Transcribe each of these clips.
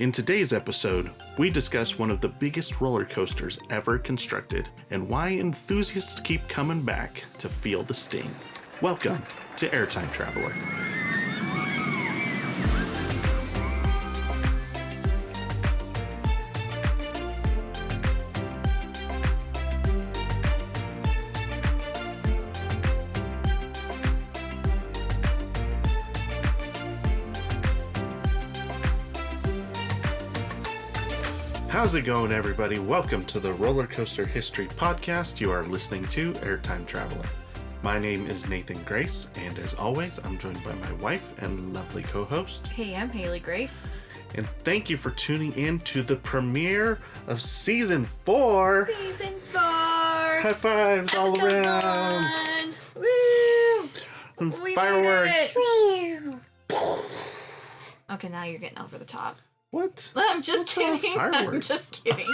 In today's episode, we discuss one of the biggest roller coasters ever constructed and why enthusiasts keep coming back to feel the sting. Welcome to Airtime Traveler. How's it going, everybody? Welcome to the Roller Coaster History Podcast. You are listening to Airtime Traveler. My name is Nathan Grace, and as always, I'm joined by my wife and lovely co-host. Hey, I'm Haley Grace. And thank you for tuning in to the premiere of Season 4. Season 4! High fives all Episode around! 1. Woo! And We fireworks! made it! Okay, now you're getting over the top. What? I'm just kidding. I'm Fireworks? just kidding.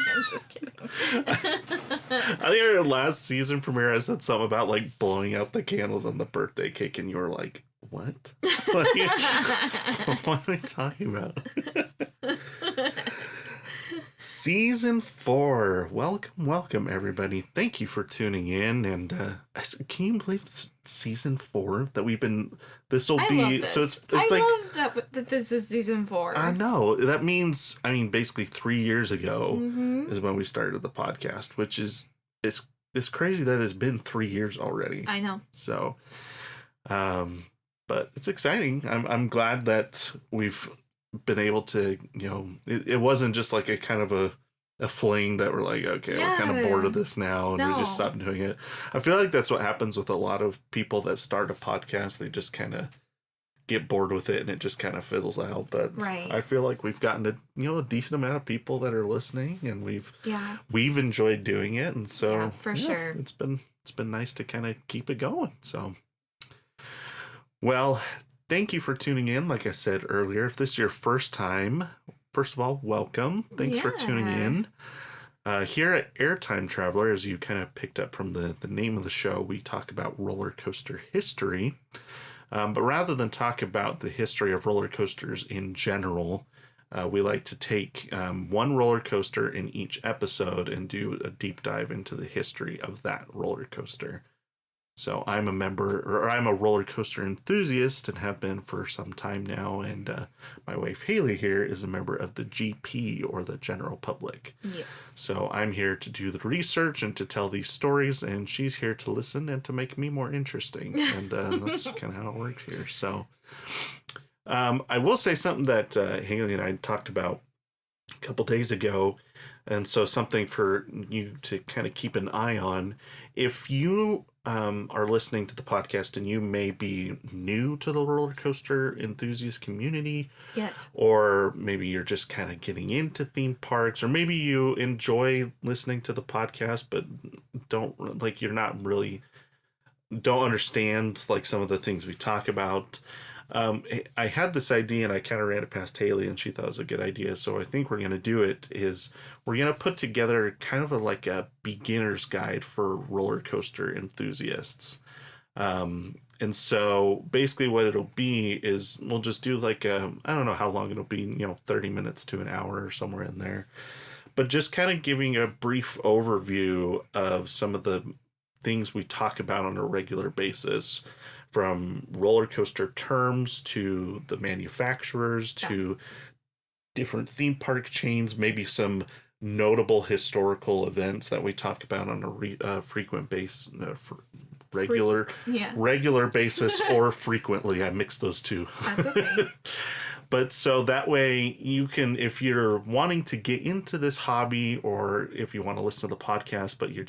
I think our last season premiere, I said something about like blowing out the candles on the birthday cake, and you were like, "What? What are we talking about?" Season 4. Welcome, everybody. Thank you for tuning in. And can you believe it's Season 4 that we've been? This will be love this. so. It's I like love that this is Season 4. I know that means. I mean, basically 3 years ago is when we started the podcast, which is it's crazy that it's been 3 years already. I know. So, but it's exciting. I'm glad that we've been able to, it wasn't just like a kind of a fling that we're like, okay, we're kind of bored of this now, and we just stopped doing it. I feel like that's what happens with a lot of people that start a podcast. They just kind of get bored with it and it just kind of fizzles out. But right. I feel like we've gotten a decent amount of people that are listening, and we've enjoyed doing it. And so sure. It's been nice to kind of keep it going. So, well, thank you for tuning in. Like I said earlier, if this is your first time, first of all, welcome. Thanks for tuning in. Here at Airtime Traveler, as you kind of picked up from the name of the show, we talk about roller coaster history. But rather than talk about the history of roller coasters in general, we like to take one roller coaster in each episode and do a deep dive into the history of that roller coaster. So I'm a roller coaster enthusiast and have been for some time now. And my wife Haley here is a member of the GP, or the general public. Yes. So I'm here to do the research and to tell these stories, and she's here to listen and to make me more interesting. And that's kind of how it works here. So I will say something that Haley and I talked about a couple days ago. And so something for you to kind of keep an eye on. If you are listening to the podcast and you may be new to the roller coaster enthusiast community. Yes. Or maybe you're just kind of getting into theme parks, or maybe you enjoy listening to the podcast, but don't understand like some of the things we talk about. I had this idea and I kind of ran it past Haley and she thought it was a good idea. So I think we're going to do it is we're going to put together kind of like a beginner's guide for roller coaster enthusiasts. And so basically what it'll be is we'll just do like I don't know how long it'll be, 30 minutes to an hour or somewhere in there, but just kind of giving a brief overview of some of the things we talk about on a regular basis, from roller coaster terms to the manufacturers to different theme park chains, maybe some notable historical events that we talk about on a frequent basis, regular basis, or frequently. I mix those two. That's okay. But so that way you can, if you're wanting to get into this hobby, or if you want to listen to the podcast, but you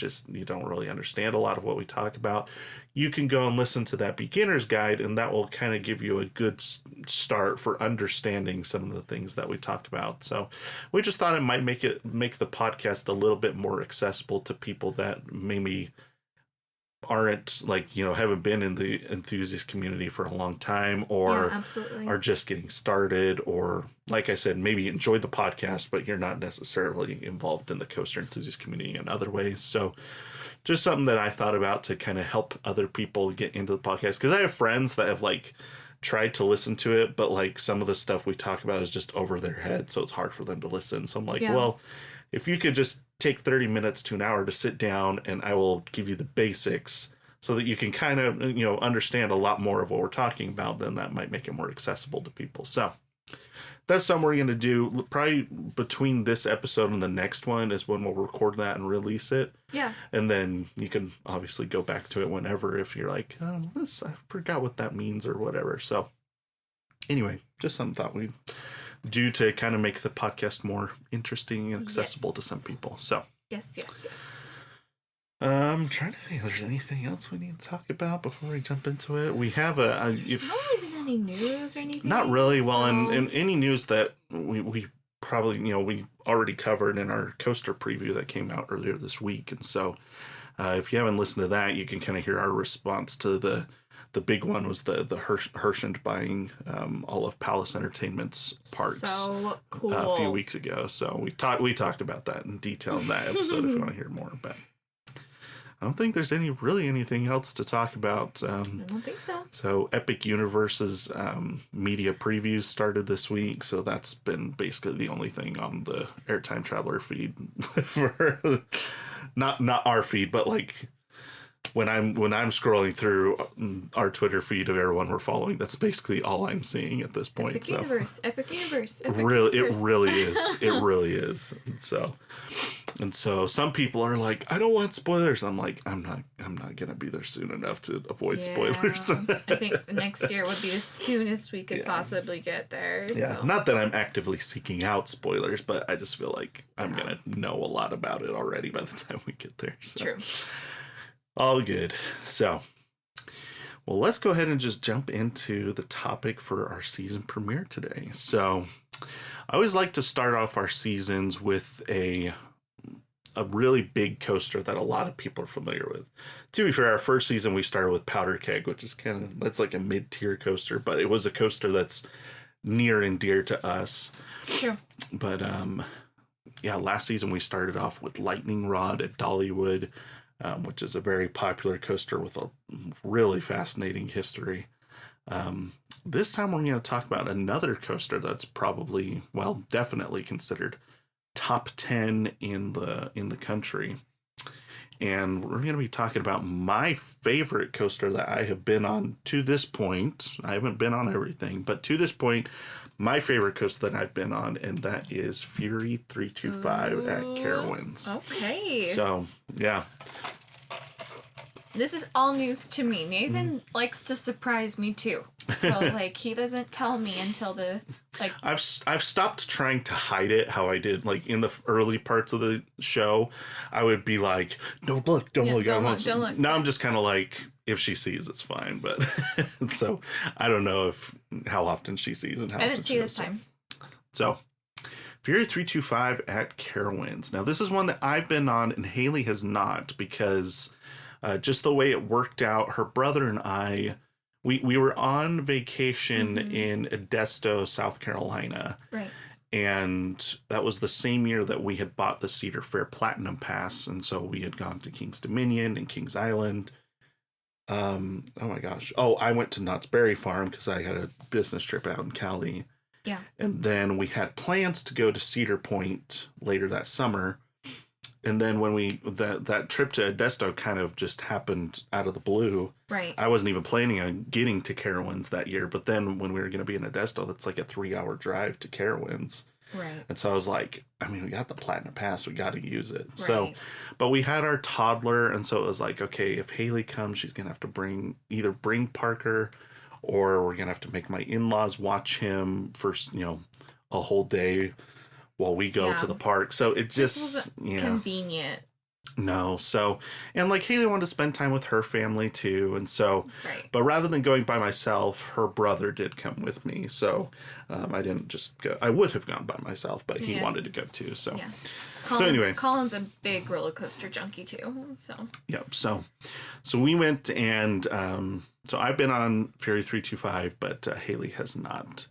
don't really understand a lot of what we talk about, you can go and listen to that beginner's guide, and that will kind of give you a good start for understanding some of the things that we talk about. So we just thought it might make the podcast a little bit more accessible to people that maybe aren't haven't been in the enthusiast community for a long time, or are just getting started, or like I said, maybe enjoyed the podcast, but you're not necessarily involved in the coaster enthusiast community in other ways. So just something that I thought about to kind of help other people get into the podcast. Cause I have friends that have tried to listen to it, but like some of the stuff we talk about is just over their head, so it's hard for them to listen. So I'm like, well, if you could just take 30 minutes to an hour to sit down, and I will give you the basics so that you can kind of, understand a lot more of what we're talking about, then that might make it more accessible to people. So that's something we're going to do. Probably between this episode and the next one is when we'll record that and release it. Yeah. And then you can obviously go back to it whenever if you're like, I forgot what that means or whatever. So anyway, just something thought we'd do to kind of make the podcast more interesting and accessible to some people. So Yes. I'm trying to think if there's anything else we need to talk about before we jump into it. We have not really been any news or anything. Not really. Well, in any news that we probably, we already covered in our coaster preview that came out earlier this week. And so if you haven't listened to that, you can kind of hear our response to the big one was the Hershend buying all of Palace Entertainment's parks. So cool. A few weeks ago. So we talked about that in detail in that episode if you want to hear more. But I don't think there's anything else to talk about. I don't think so. So Epic Universe's media previews started this week, so that's been basically the only thing on the Airtime Traveler feed. For not our feed, but like when I'm scrolling through our Twitter feed of everyone we're following, that's basically all I'm seeing at this point. Epic Universe. It really is. And so some people are like, I don't want spoilers. I'm like, I'm not gonna be there soon enough to avoid spoilers. I think next year would be as soon as we could possibly get there. Yeah, so. Not that I'm actively seeking out spoilers, but I just feel like I'm gonna know a lot about it already by the time we get there. So. True. All good. So, well, let's go ahead and just jump into the topic for our season premiere today. So, I always like to start off our seasons with a really big coaster that a lot of people are familiar with. To be fair, our first season we started with Powder Keg, which is that's like a mid-tier coaster, but it was a coaster that's near and dear to us. It's true. But last season we started off with Lightning Rod at Dollywood, which is a very popular coaster with a really fascinating history. This time we're going to talk about another coaster that's probably, definitely considered top 10 in the country. And we're going to be talking about my favorite coaster that I have been on to this point. I haven't been on everything, but to this point, my favorite coaster that I've been on, and that is Fury 325 at Carowinds. Okay. So, yeah. This is all news to me. Nathan likes to surprise me too. So he doesn't tell me until I've stopped trying to hide it how I did in the early parts of the show. I would be like, don't look. Don't look. Now I'm just kind of like, if she sees, it's fine. But so I don't know how often she sees and how I didn't see this time. So Fury 325 at Carowinds. Now this is one that I've been on and Haley has not, because just the way it worked out, her brother and I, we were on vacation in Modesto, South Carolina. Right. And that was the same year that we had bought the Cedar Fair Platinum Pass. And so we had gone to King's Dominion and King's Island. Oh my gosh. Oh, I went to Knott's Berry Farm because I had a business trip out in Cali. Yeah. And then we had plans to go to Cedar Point later that summer. And then when that trip to Modesto kind of just happened out of the blue. Right. I wasn't even planning on getting to Carowinds that year. But then when we were going to be in Modesto, that's like a 3-hour drive to Carowinds. Right. And so I was like, we got the Platinum Pass. We got to use it. Right. So, but we had our toddler. And so it was like, okay, if Haley comes, she's going to have to either bring Parker, or we're going to have to make my in-laws watch him for, a whole day while we go to the park. So it just convenient. No. So, and Haley wanted to spend time with her family too. And so, but rather than going by myself, her brother did come with me. So I didn't just go. I would have gone by myself, but he wanted to go too. So, so anyway, Colin's a big roller coaster junkie too. So, yep. So we went, and so I've been on Fury 325, but Haley has not.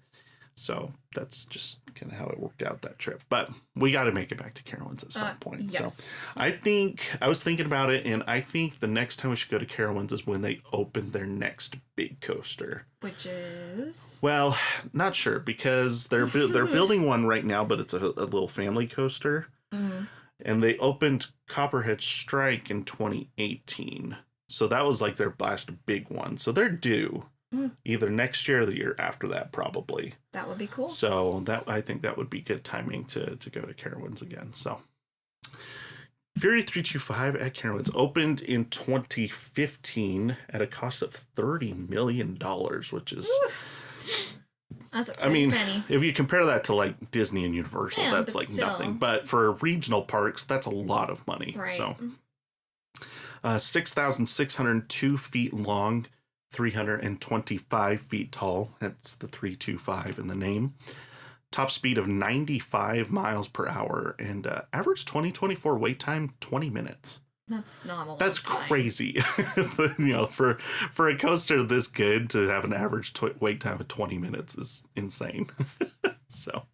So that's just kind of how it worked out, that trip. But we got to make it back to Carowinds at some point. Yes. So I was thinking about it, and I think the next time we should go to Carowinds is when they open their next big coaster. Which is? Well, not sure, because they're building one right now, but it's a little family coaster. Mm-hmm. And they opened Copperhead Strike in 2018. So that was like their last big one. So they're due. Either next year or the year after that, probably. That would be cool. So I think that would be good timing to go to Carowinds again. So Fury 325 at Carowinds opened in 2015 at a cost of $30 million, which is... That's a penny. If you compare that to like Disney and Universal, that's like still. nothing. But for regional parks, that's a lot of money. Right. So 6,602 feet long, 325 feet tall. That's the 325 in the name. Top speed of 95 miles per hour, and average 2024 wait time 20 minutes. That's not a lot. That's crazy. For a coaster this good to have an average wait time of 20 minutes is insane. So,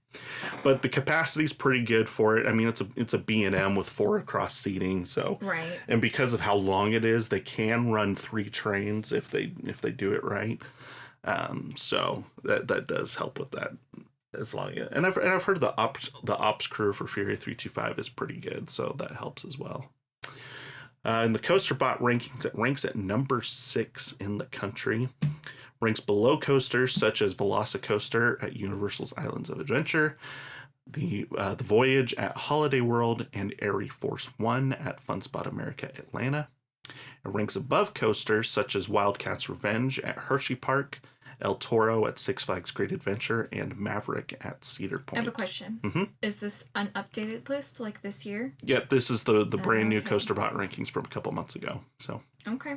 but the capacity is pretty good for it. I mean, it's a B&M with 4 across seating. So, right. And because of how long it is, they can run 3 trains if they do it right. So that does help with that. As long as, and I've heard the ops crew for Fury 325 is pretty good, so that helps as well. In the CoasterBot rankings, it ranks at number 6 in the country. Ranks below coasters such as Velocicoaster at Universal's Islands of Adventure, the Voyage at Holiday World, and Airy Force 1 at Fun Spot America Atlanta. It ranks above coasters such as Wildcat's Revenge at Hershey Park, El Toro at Six Flags Great Adventure, and Maverick at Cedar Point. I have a question. Mm-hmm. Is this an updated list like this year? Yeah, this is the brand new CoasterBot rankings from a couple months ago. So okay.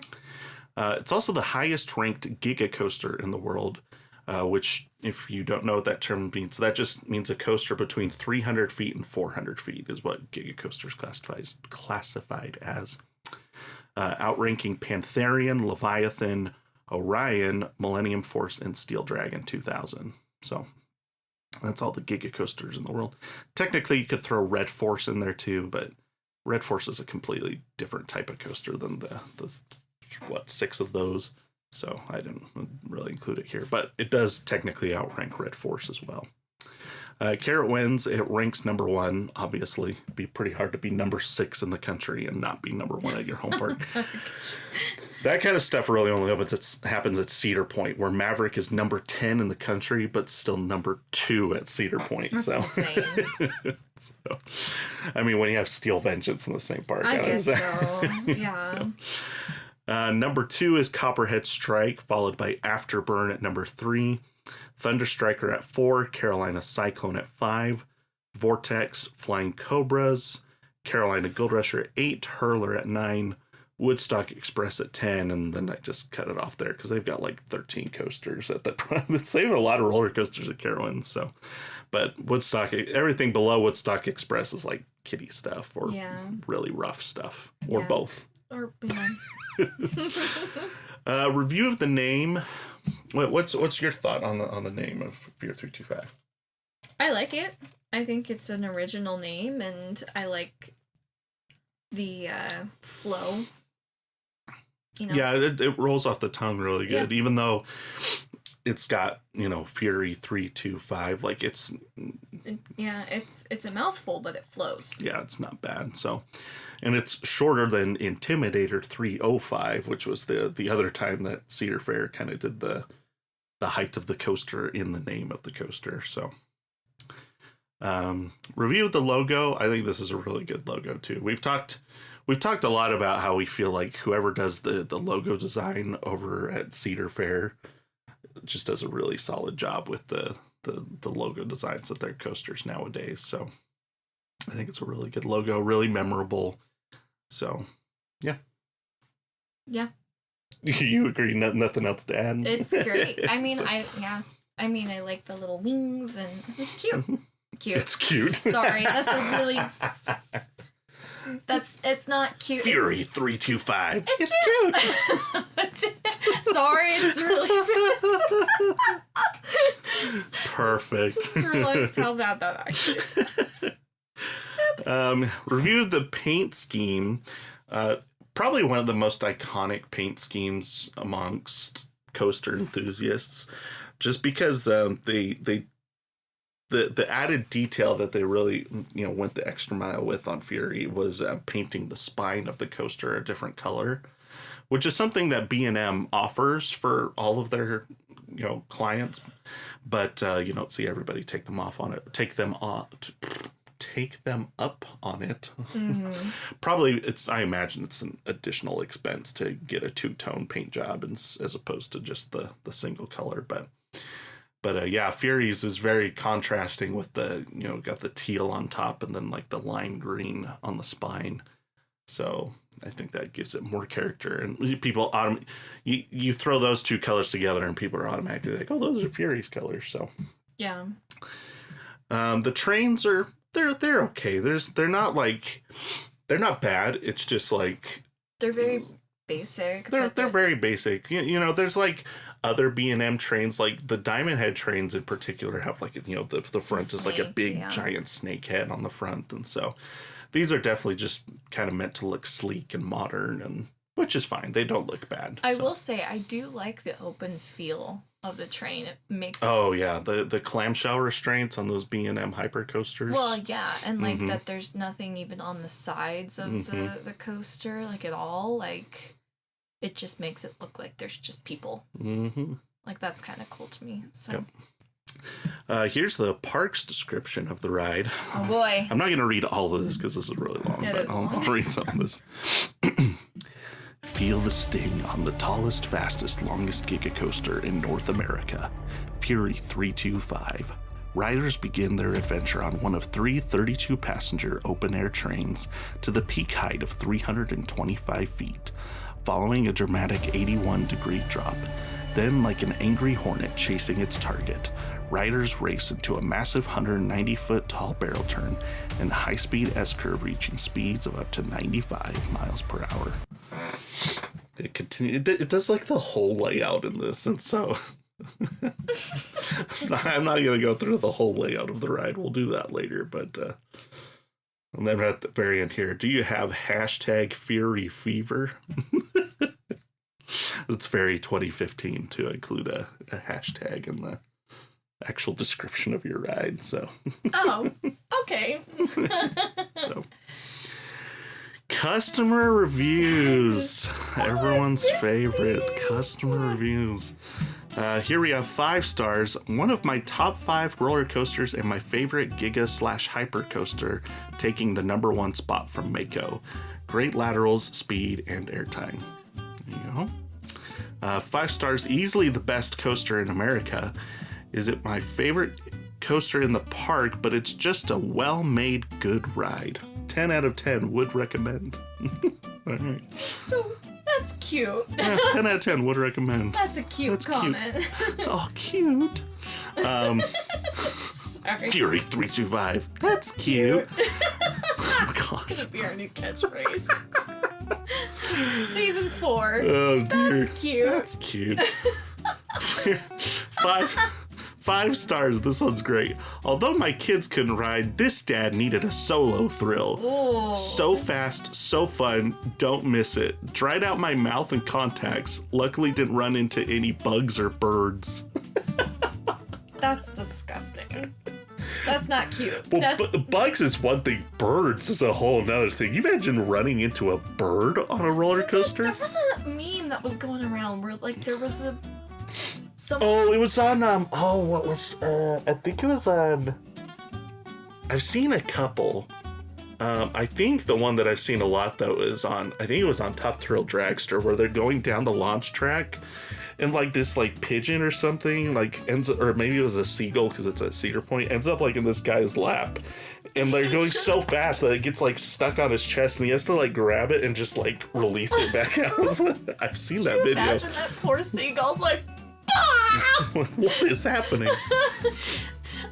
It's also the highest ranked Giga Coaster in the world, which, if you don't know what that term means, that just means a coaster between 300 feet and 400 feet is what Giga Coaster is classified as. Outranking Pantherian, Leviathan, Orion, Millennium Force, and Steel Dragon 2000. So that's all the Giga Coasters in the world. Technically, you could throw Red Force in there too, but Red Force is a completely different type of coaster than the 6 of those. So I didn't really include it here, but it does technically outrank Red Force as well. Carowinds, it ranks number 1. Obviously, it'd be pretty hard to be number 6 in the country and not be number 1 at your home park. That kind of stuff really only happens at Cedar Point, where Maverick is number 10 in the country, but still number 2 at Cedar Point. That's insane. So, I mean, when you have Steel Vengeance in the same park. I guess so. Yeah. So, number 2 is Copperhead Strike, followed by Afterburn at number 3. Thunderstriker at 4, Carolina Cyclone at 5, Vortex, Flying Cobras, Carolina Gold Rusher at 8, Hurler at 9, Woodstock Express at 10, and then I just cut it off there because they've got like 13 coasters at that point. They have a lot of roller coasters at Carowinds, so. But Woodstock, everything below Woodstock Express is like kiddie stuff or really rough stuff, or both. Or review of the name. What's your thought on the name of Fury 325? I like it. I think it's an original name, and I like the flow. Yeah, it rolls off the tongue really good, even though it's got Fury 325. Like it's a mouthful, but it flows. Yeah, it's not bad. So, and it's shorter than Intimidator 305, which was the other time that Cedar Fair kind of did the height of the coaster in the name of the coaster. So, review of the logo. I think this is a really good logo too. We've talked a lot about how we feel like whoever does the logo design over at Cedar Fair just does a really solid job with the logo designs of their coasters nowadays. So I think it's a really good logo, really memorable. So, yeah. Yeah. You agree? Nothing else to add? It's great. I mean, I like the little wings, and it's cute. It's cute. Sorry, that's a really... It's not cute. Fury 325. It's cute. Sorry, it's really Perfect. Just realized how bad that actually is. Reviewed the paint scheme. Probably one of the most iconic paint schemes amongst coaster enthusiasts, just because the added detail that they really went the extra mile with on Fury was painting the spine of the coaster a different color, which is something that B&M offers for all of their clients, but you don't see everybody take them up on it. Mm-hmm. Probably I imagine it's an additional expense to get a two-tone paint job as opposed to just the single color, but yeah, Fury's is very contrasting with the got the teal on top and then like the lime green on the spine, so I think that gives it more character, and people you throw those two colors together and people are automatically like, oh, those are Fury's colors. So yeah. The trains are they're okay. They're not bad. It's just like they're very basic. They're very basic. There's like other B&M trains, like the Diamond Head trains in particular have like the front is like a big giant snake head on the front, and so these are definitely just kind of meant to look sleek and modern, and which is fine. They don't look bad. I will say I do like the open feel of the train. It makes the clamshell restraints on those B&M hyper coasters. Well, yeah, and like that there's nothing even on the sides of the coaster like at all. Like it just makes it look like there's just people. Mm-hmm. Like that's kind of cool to me. So. Yep. Here's the park's description of the ride. Oh boy. I'm not going to read all of this because this is really long, I'll read some of this. Feel the sting on the tallest, fastest, longest Giga coaster in North America, Fury 325. Riders begin their adventure on one of 3 32-passenger open-air trains to the peak height of 325 feet, following a dramatic 81-degree drop. Then, like an angry hornet chasing its target, riders race into a massive 190-foot-tall barrel turn and a high-speed S-curve reaching speeds of up to 95 miles per hour. It does like the whole layout in this, and so I'm not going to go through the whole layout of the ride. We'll do that later, but and then at the very end here, do you have #Fury Fever? It's very 2015 to include a hashtag in the actual description of your ride. So. Oh, okay. So. Customer reviews. Everyone's favorite. Customer reviews. Here we have 5 stars. One of my top 5 roller coasters and my favorite Giga/hyper coaster, taking the #1 spot from Mako. Great laterals, speed, and airtime. There you go. 5 stars, easily the best coaster in America. Is it my favorite coaster in the park, but it's just a well-made, good ride. 10 out of 10 would recommend. All right. So, that's cute. Yeah, 10 out of 10 would recommend. That's a cute comment. Cute. Oh, cute. Sorry. Fury 325. That's cute. Oh my gosh. It's gonna be our new catchphrase. Season 4. Oh dear. That's cute. That's cute. 5 stars. This one's great. Although my kids couldn't ride, this dad needed a solo thrill. Ooh. So fast, so fun. Don't miss it. Dried out my mouth and contacts. Luckily didn't run into any bugs or birds. That's disgusting. That's not cute. Well, bugs is one thing. Birds is a whole nother thing. You imagine running into a bird on a roller coaster? There was a meme that was going around where like there was a... Oh, it was on, what was, I think it was on, I've seen a couple. I think the one that I've seen a lot, though, is on, I think it was on Top Thrill Dragster, where they're going down the launch track, and, like, this, like, pigeon or something, like, ends up, or maybe it was a seagull, because it's at Cedar Point, ends up, like, in this guy's lap, and they're going so fast that it gets, like, stuck on his chest, and he has to, like, grab it and just, like, release it back out. I've seen that video. Imagine that poor seagull's like, what is happening?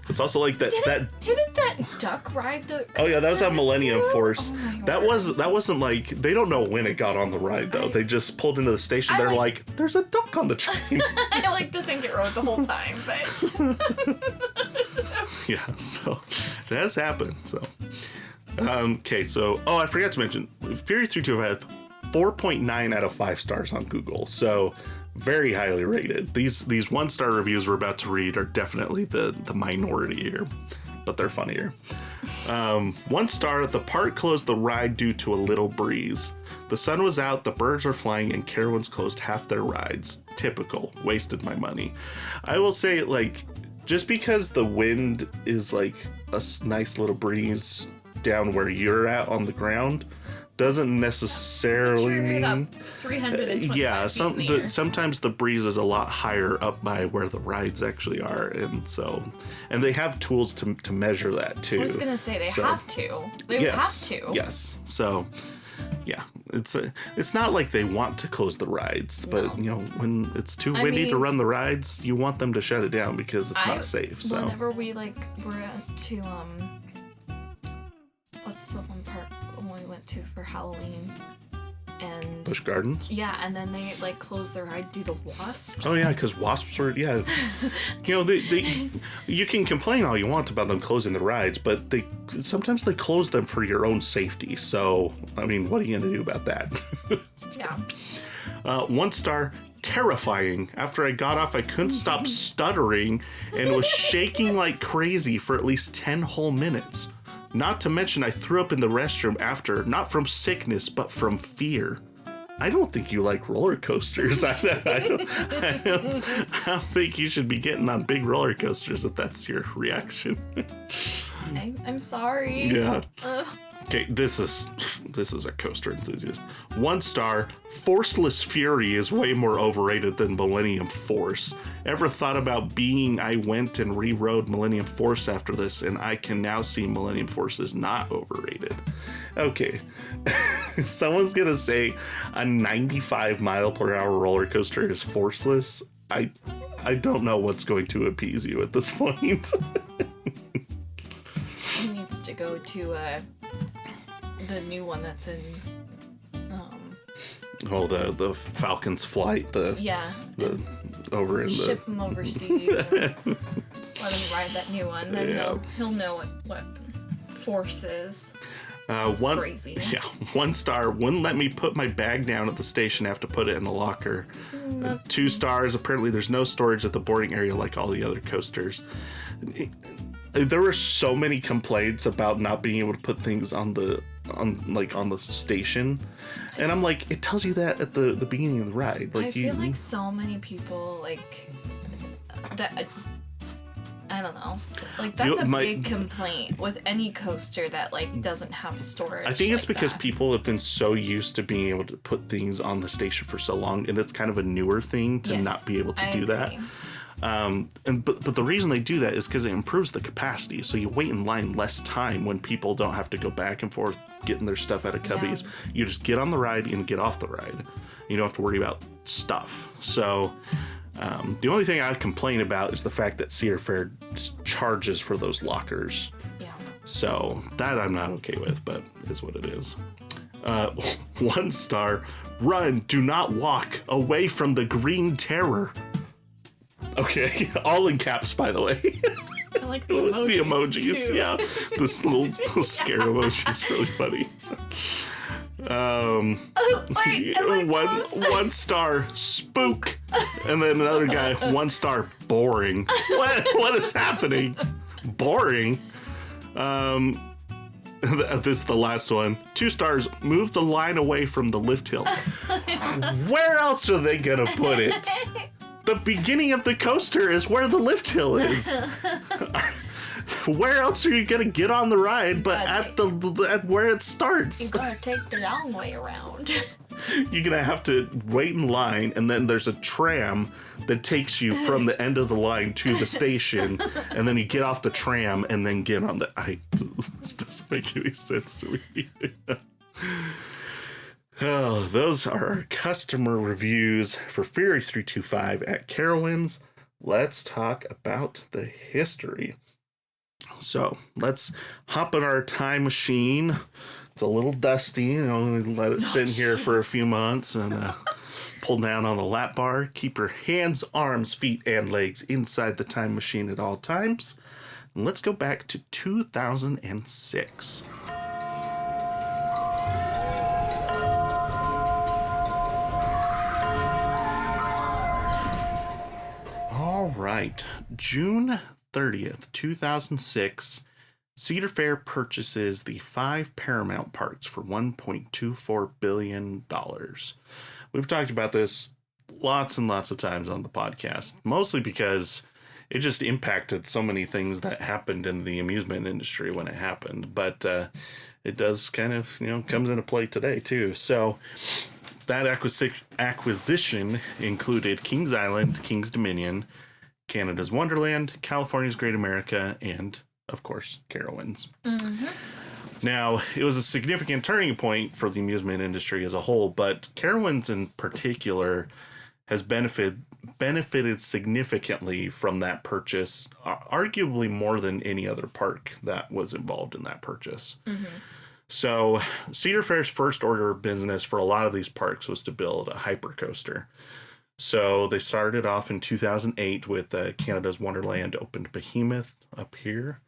It's also like that. Didn't that duck ride the coaster? Oh yeah, that was on Millennium Force. Oh that wasn't like, they don't know when it got on the ride though. They just pulled into the station. They're like, there's a duck on the train. I like to think it rode the whole time, but yeah, so it has happened. So okay, so I forgot to mention, Fury 325 had 4.9 out of 5 stars on Google. So very highly rated. These 1-star reviews we're about to read are definitely the minority here, but they're funnier. 1 star, the park closed the ride due to a little breeze. The sun was out, the birds were flying, and Carowinds closed half their rides. Typical. Wasted my money. I will say, like, just because the wind is like a nice little breeze down where you're at on the ground doesn't necessarily mean 325 sometimes the breeze is a lot higher up by where the rides actually are, and they have tools to measure that too. I was gonna say they have to. They have to. Yes. So yeah, it's not like they want to close the rides, but when it's too windy to run the rides, you want them to shut it down because it's not safe. So whenever we were to what's the one park we went to for Halloween? And Busch Gardens? Yeah, and then they like closed their ride due to wasps. Oh yeah, because wasps were they you can complain all you want about them closing the rides, but sometimes they close them for your own safety. So I mean, what are you gonna do about that? Yeah. 1 star. Terrifying. After I got off, I couldn't stop stuttering and was shaking like crazy for at least 10 whole minutes. Not to mention, I threw up in the restroom after, not from sickness, but from fear. I don't think you like roller coasters. I don't think you should be getting on big roller coasters if that's your reaction. I'm sorry. Yeah. Okay, this is a coaster enthusiast. 1 star, Forceless Fury is way more overrated than Millennium Force. Ever thought about being I went and re-rode Millennium Force after this, and I can now see Millennium Force is not overrated. Okay, someone's gonna say a 95 mile per hour roller coaster is forceless. I don't know what's going to appease you at this point. He needs to go to the new one that's in the Falcon's Flight, over in ship him overseas and let him ride that new one, then he'll know what force is. Crazy. Yeah, 1 star, wouldn't let me put my bag down at the station. I have to put it in the locker. 2 stars, apparently there's no storage at the boarding area like all the other coasters. There were so many complaints about not being able to put things on the station, and I'm like, it tells you that at the beginning of the ride. Like, I feel like so many people like that. I don't know. Like, that's a big complaint with any coaster that like doesn't have storage. I think it's because people have been so used to being able to put things on the station for so long, and it's kind of a newer thing to not be able to do that. But the reason they do that is because it improves the capacity, so you wait in line less time when people don't have to go back and forth getting their stuff out of cubbies. You just get on the ride and get off the ride. You don't have to worry about stuff. So the only thing I complain about is the fact that Cedar Fair charges for those lockers. Yeah. So that I'm not okay with, but is what it is. 1 star, run, do not walk away from the green terror. Okay, all in caps, by the way. I like the emojis. The emojis, too. yeah. This little scare emoji is really funny. One star, spook, and then another guy, 1 star, boring. What is happening? Boring. This is the last one. 2 stars, move the line away from the lift hill. Where else are they gonna put it? The beginning of the coaster is where the lift hill is. Where else are you gonna get on the ride but at where it starts? You gotta take the long way around. You're gonna have to wait in line, and then there's a tram that takes you from the end of the line to the station, and then you get off the tram and then get on the. This doesn't make any sense to me. Oh, those are our customer reviews for Fury 325 at Carowinds. Let's talk about the history. So let's hop in our time machine. It's a little dusty, let it sit in here for a few months and pull down on the lap bar. Keep your hands, arms, feet, and legs inside the time machine at all times. And let's go back to 2006. All right, June 30th, 2006, Cedar Fair purchases the 5 Paramount parks for $1.24 billion. We've talked about this lots and lots of times on the podcast, mostly because it just impacted so many things that happened in the amusement industry when it happened. But it does kind of, comes into play today, too. So that acquisition included Kings Island, Kings Dominion, Canada's Wonderland, California's Great America, and, of course, Carowinds. Mm-hmm. Now, it was a significant turning point for the amusement industry as a whole, but Carowinds in particular has benefited significantly from that purchase, arguably more than any other park that was involved in that purchase. Mm-hmm. So, Cedar Fair's first order of business for a lot of these parks was to build a hypercoaster. So they started off in 2008 with Canada's Wonderland opened Behemoth up here.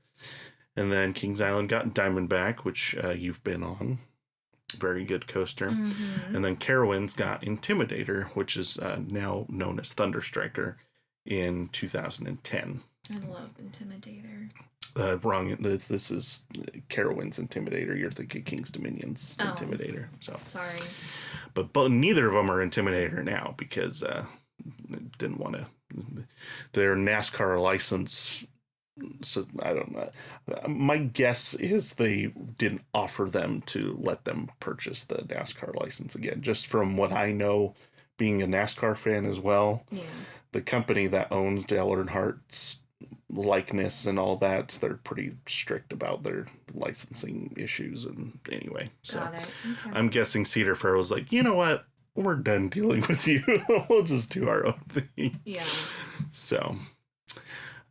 And then Kings Island got Diamondback, which you've been on. Very good coaster. Mm-hmm. And then Carowinds got Intimidator, which is now known as Thunderstriker in 2010. I love Intimidator. Wrong. This is Carowinds Intimidator. You're thinking Kings Dominion's Intimidator. So sorry. But neither of them are Intimidator now because didn't want to. Their NASCAR license. So I don't know. My guess is they didn't offer them to let them purchase the NASCAR license again. Just from what I know, being a NASCAR fan as well. Yeah. The company that owns Dale Earnhardt's likeness and all that, they're pretty strict about their licensing issues. And anyway, so okay. I'm guessing Cedar Fair was like, you know what, we're done dealing with you. We'll just do our own thing. Yeah. So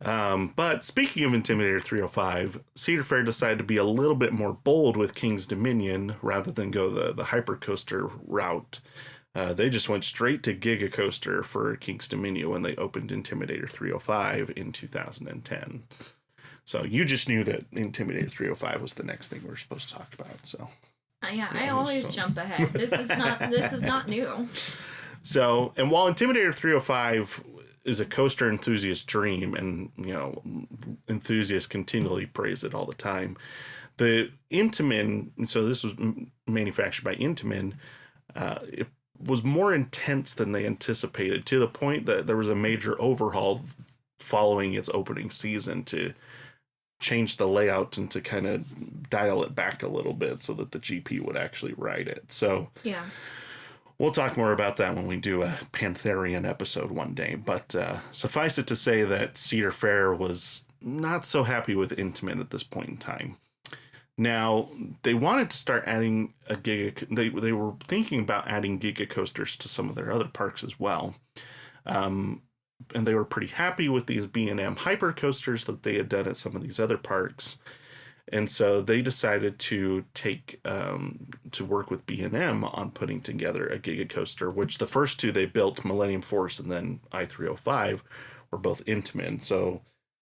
but speaking of Intimidator 305, Cedar Fair decided to be a little bit more bold with King's Dominion rather than go the hypercoaster route. They just went straight to Giga Coaster for King's Dominion when they opened Intimidator 305 in 2010. So you just knew that Intimidator 305 was the next thing we were supposed to talk about. So I always jump ahead. This is not new. So, and while Intimidator 305 is a coaster enthusiast dream, and enthusiasts continually praise it all the time, the Intamin, so this was manufactured by Intamin, it was more intense than they anticipated, to the point that there was a major overhaul following its opening season to change the layout and to kind of dial it back a little bit so that the GP would actually ride it. So yeah, we'll talk more about that when we do a Pantherian episode one day. But suffice it to say that Cedar Fair was not so happy with Intamin at this point in time. Now, they wanted to start adding a Giga. They were thinking about adding Giga coasters to some of their other parks as well. And they were pretty happy with these B&M hyper coasters that they had done at some of these other parks. And so they decided to to work with B&M on putting together a Giga coaster, which the first two they built, Millennium Force and then I-305, were both Intamin. So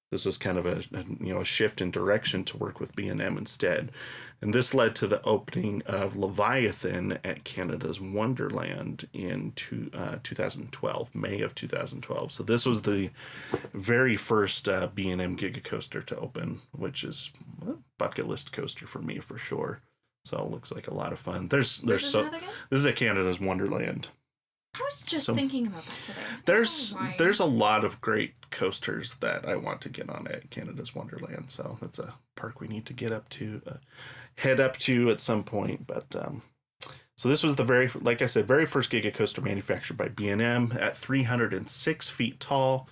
this was kind of a shift in direction to work with B&M instead. And this led to the opening of Leviathan at Canada's Wonderland in 2012, May of 2012. So this was the very first B&M Giga coaster to open, which is a bucket list coaster for me for sure. So it looks like a lot of fun. This is at Canada's Wonderland. I was just thinking about that today. There's a lot of great coasters that I want to get on at Canada's Wonderland. So that's a park we need to head up to at some point. But so this was the very first Giga coaster manufactured by B&M at 306 feet tall,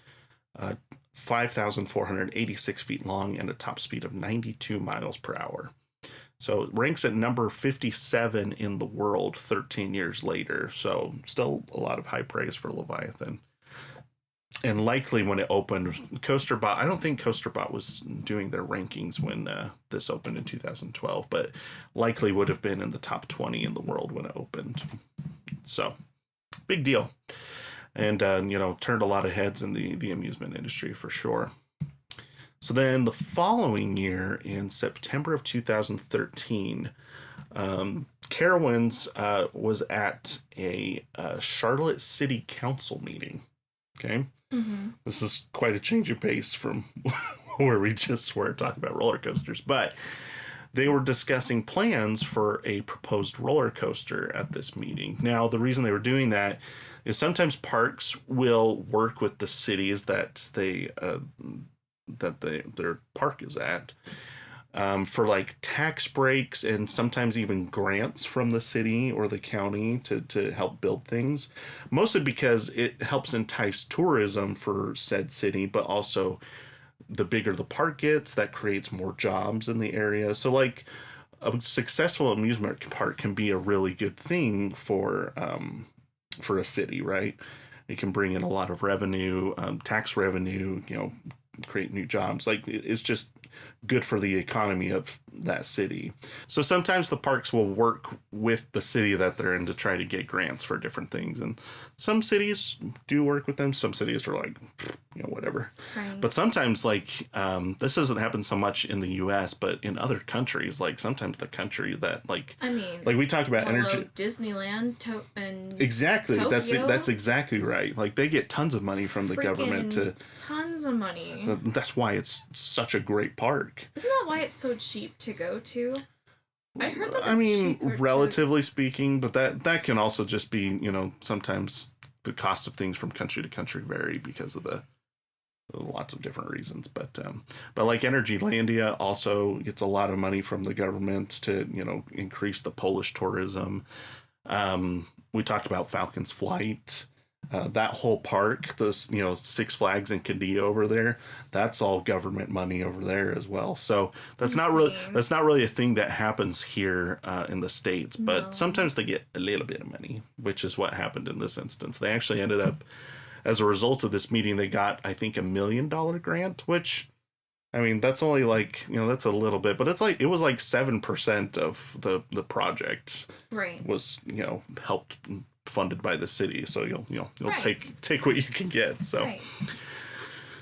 5,486 feet long, and a top speed of 92 miles per hour. So it ranks at number 57 in the world 13 years later. So still a lot of high praise for Leviathan. And likely when it opened, CoasterBot, I don't think CoasterBot was doing their rankings when this opened in 2012, but likely would have been in the top 20 in the world when it opened. So, big deal. And, turned a lot of heads in the amusement industry for sure. So then the following year, in September of 2013, Carowinds was at a Charlotte City Council meeting. Okay? Mm-hmm. This is quite a change of pace from where we just were talking about roller coasters. But they were discussing plans for a proposed roller coaster at this meeting. Now, the reason they were doing that is sometimes parks will work with the cities that their park is at for like tax breaks and sometimes even grants from the city or the county to help build things. Mostly because it helps entice tourism for said city, but also the bigger the park gets, that creates more jobs in the area. So like a successful amusement park can be a really good thing for a city, right? It can bring in a lot of revenue, tax revenue, create new jobs. Like it's just good for the economy of that city. So sometimes the parks will work with the city that they're in to try to get grants for different things. And some cities do work with them. Some cities are like, whatever. Right. But sometimes like, this doesn't happen so much in the US, but in other countries, like sometimes the country that like we talked about energy. Disneyland and exactly. Tokyo. That's exactly right. Like they get tons of money from the government tons of money. That's why it's such a great park. Isn't that why it's so cheap to go to? I heard that. Relatively speaking, but that can also just be, sometimes the cost of things from country to country vary because of the lots of different reasons. But like Energylandia also gets a lot of money from the government to, increase the Polish tourism. We talked about Falcon's Flight. That whole park, those Six Flags and Qiddiya over there, that's all government money over there as well. So that's not really a thing that happens here in the States, but sometimes they get a little bit of money, which is what happened in this instance. They actually ended up, as a result of this meeting, they got I think $1 million grant, which that's only like that's a little bit, but it was like 7% of the project was helped. Funded by the city, so you'll take what you can get.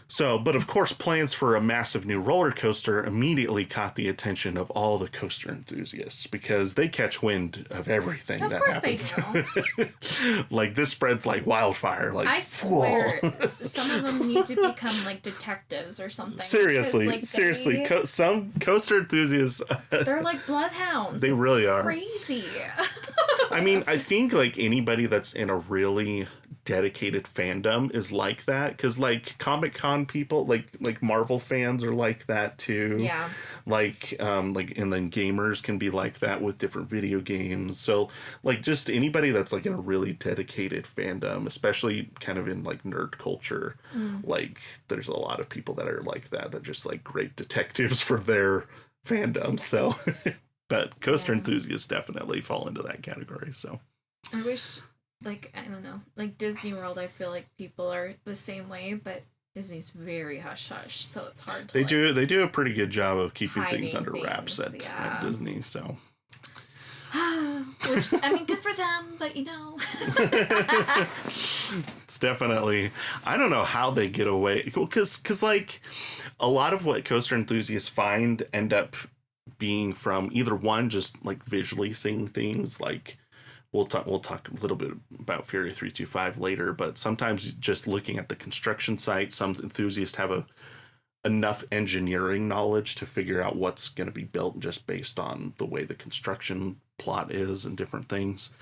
So, but of course, plans for a massive new roller coaster immediately caught the attention of all the coaster enthusiasts because they catch wind of everything that happens. They do. Like this spreads like wildfire. Like I swear, some of them need to become like detectives or something. Seriously, some coaster enthusiasts. They're like bloodhounds. They really are crazy. I think like anybody that's in a really dedicated fandom is like that, because like Comic-Con people, like Marvel fans are like that too. Yeah. Like and then gamers can be like that with different video games. So like just anybody that's like in a really dedicated fandom, especially kind of in like nerd culture, like there's a lot of people that are like that just like great detectives for their fandom. So but coaster enthusiasts definitely fall into that category. So I wish, like, I don't know, like Disney World, I feel like people are the same way, but Disney's very hush-hush, so it's hard to They do a pretty good job of keeping things under wraps at Disney, so. Which, good for them, but It's definitely, I don't know how they get away, because like, a lot of what coaster enthusiasts find end up being from either one, just like visually seeing things, like we'll talk a little bit about Fury 325 later, but sometimes just looking at the construction site, some enthusiasts have enough engineering knowledge to figure out what's going to be built just based on the way the construction plot is and different things.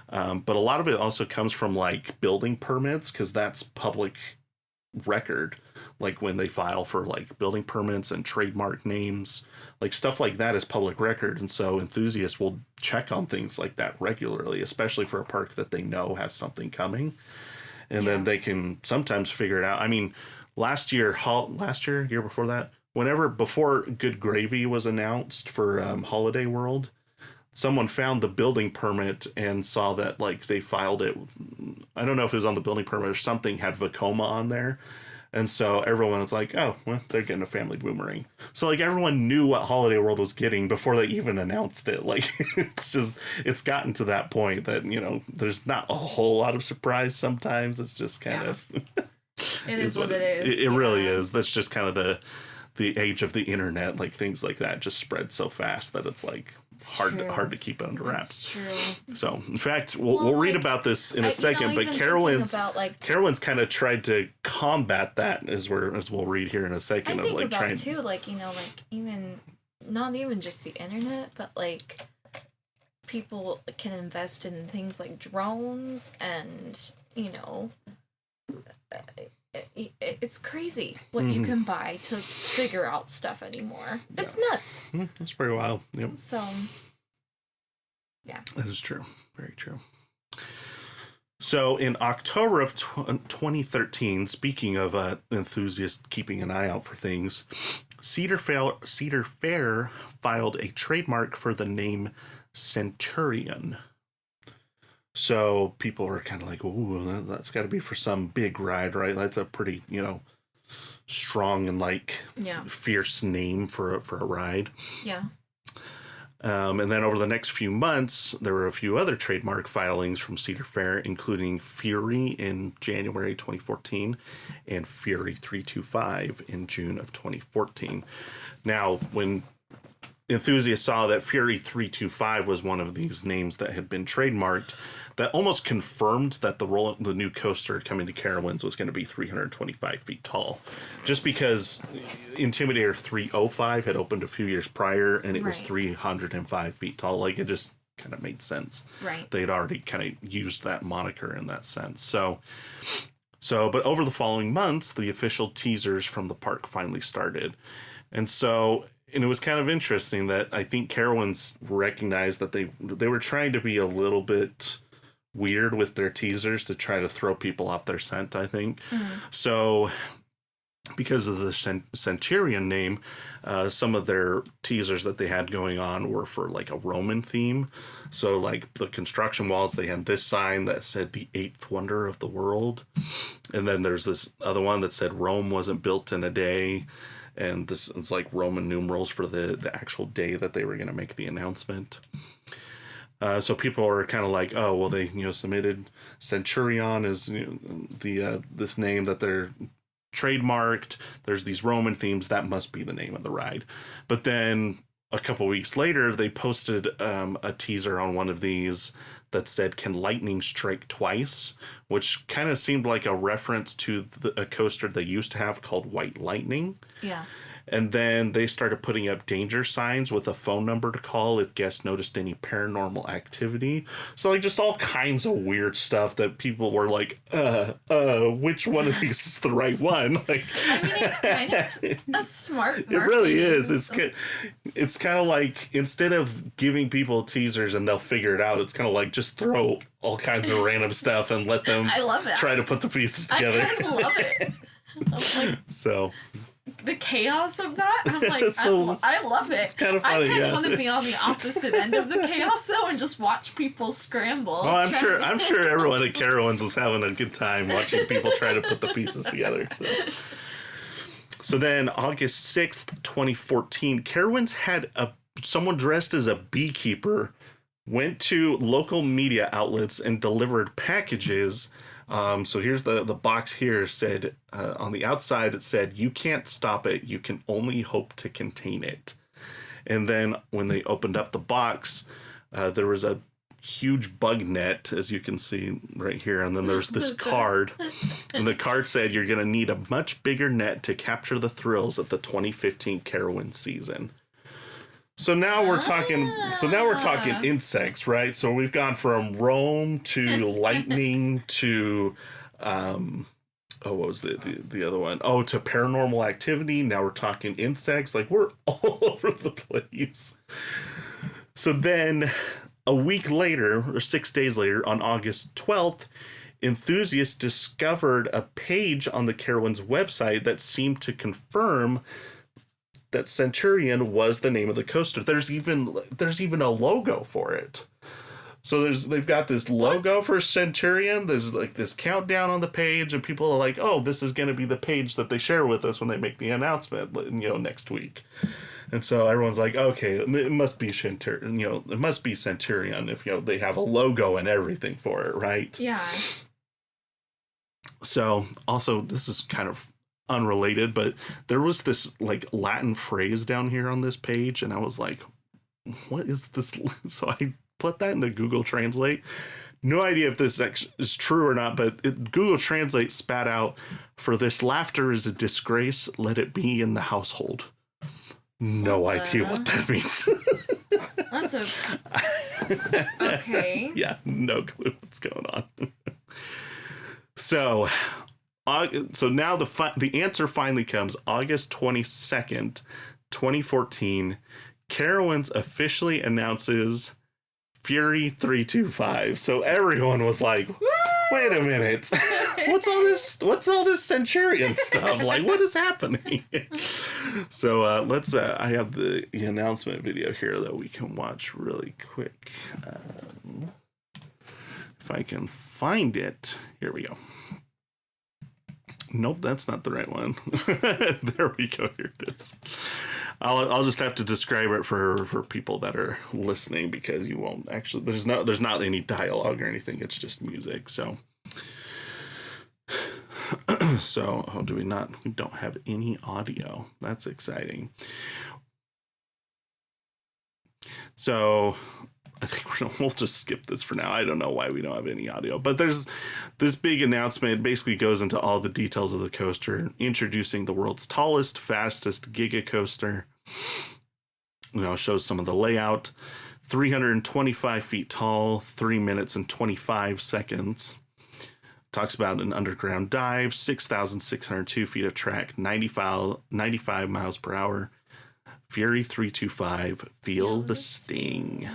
But a lot of it also comes from like building permits, because that's public record, like when they file for like building permits and trademark names, like stuff like that is public record, and so enthusiasts will check on things like that regularly, especially for a park that they know has something coming, and then they can sometimes figure it out. Year before that, before Good Gravy was announced for Holiday World, someone found the building permit and saw that like they filed it. I don't know if it was on the building permit or something, had Vacoma on there. And so everyone was like, oh, well, they're getting a family boomerang. So like everyone knew what Holiday World was getting before they even announced it. Like it's gotten to that point that, you know, there's not a whole lot of surprise sometimes. It's just kind of it is what it is. It really is. That's just kind of the age of the internet. Like things like that just spread so fast that it's like hard to keep it under wraps. It's true. So, in fact, we'll read about this in a second. But Carowinds kind of tried to combat that, as we'll read here in a second. I think about too, like, you know, like even not even just the internet, but like people can invest in things like drones, and you know, it's crazy what you can buy to figure out stuff anymore. Yeah. It's nuts. It's pretty wild. Yep. So, yeah. That is true. Very true. So, in October of 2013, speaking of enthusiasts keeping an eye out for things, Cedar Fair filed a trademark for the name Centurion. So people were kind of like, ooh, that's got to be for some big ride, right? That's a pretty, you know, strong and like fierce name for a ride. Yeah. And then over the next few months, there were a few other trademark filings from Cedar Fair, including Fury in January 2014 and Fury 325 in June of 2014. Now, when enthusiasts saw that Fury 325 was one of these names that had been trademarked, that almost confirmed that the new coaster coming to Carowinds was going to be 325 feet tall. Just because Intimidator 305 had opened a few years prior and it was 305 feet tall. Like, it just kind of made sense. Right. They'd already kind of used that moniker in that sense. So, but over the following months, the official teasers from the park finally started. And it was kind of interesting that I think Carowinds recognized that they were trying to be a little bit weird with their teasers to try to throw people off their scent, I think. So because of the Centurion name, some of their teasers that they had going on were for like a Roman theme. So like the construction walls, they had this sign that said the 8th wonder of the world. And then there's this other one that said Rome wasn't built in a day. And this is like Roman numerals for the actual day that they were going to make the announcement. So people are kind of like, oh, well, they submitted Centurion as this name that they're trademarked. There's these Roman themes. That must be the name of the ride. But then a couple weeks later, they posted a teaser on one of these that said, "Can lightning strike twice?" which kind of seemed like a reference to a coaster they used to have called White Lightning. Yeah. And then they started putting up danger signs with a phone number to call if guests noticed any paranormal activity. So like just all kinds of weird stuff that people were like, which one of these is the right one? Like, I mean, it's kind of a smart marketing. It really is. It's kind of like, instead of giving people teasers and they'll figure it out, it's kind of like just throw all kinds of random stuff and let them try to put the pieces together. I kind of love it. I'm like, so the chaos of that, I'm like, I love it. It's kind of funny. I kind of want to be on the opposite end of the chaos though, and just watch people scramble. Oh, I'm sure everyone at Carowinds was having a good time watching people try to put the pieces together. So then, August 6th, 2014, Carowinds had someone dressed as a beekeeper went to local media outlets and delivered packages. So here's the box here said, on the outside it said, "You can't stop it, you can only hope to contain it." And then when they opened up the box, there was a huge bug net, as you can see right here. And then there's this card. And the card said, "You're going to need a much bigger net to capture the thrills at the 2015 Carowinds season." So now we're talking. Insects, right? So we've gone from Rome to lightning to, what was the other one? Oh, to paranormal activity. Now we're talking insects. Like, we're all over the place. So then, a week later, or 6 days later, on August 12th, enthusiasts discovered a page on the Carowinds website that seemed to confirm that Centurion was the name of the coaster. There's even a logo for it. So they've got this logo for Centurion. There's like this countdown on the page, and people are like, "Oh, this is going to be the page that they share with us when they make the announcement, next week." And so everyone's like, "Okay, it must be Centurion. It must be Centurion if they have a logo and everything for it, right?" Yeah. So also, this is kind of unrelated, but there was this like Latin phrase down here on this page, and I was like, "What is this?" So I put that into Google Translate. No idea if this is true or not, but Google Translate spat out, "For this laughter is a disgrace, let it be in the household." No idea what that means. That's okay. Yeah, no clue what's going on. So now the answer finally comes August 22nd, 2014. Carowinds officially announces Fury 325. So everyone was like, "Wait a minute. What's all this Centurion stuff? Like, what is happening?" So I have the announcement video here that we can watch really quick. If I can find it. Here we go. Nope, that's not the right one. There we go. Here it is. I'll just have to describe it for people that are listening, because you won't actually. There's not any dialogue or anything. It's just music. So do we not? We don't have any audio. That's exciting. So I think we'll just skip this for now. I don't know why we don't have any audio, but there's this big announcement. It basically goes into all the details of the coaster, introducing the world's tallest, fastest Giga coaster. Shows some of the layout. 325 feet tall, 3 minutes and 25 seconds. Talks about an underground dive, 6,602 feet of track, 95 miles per hour. Fury 325, feel the sting.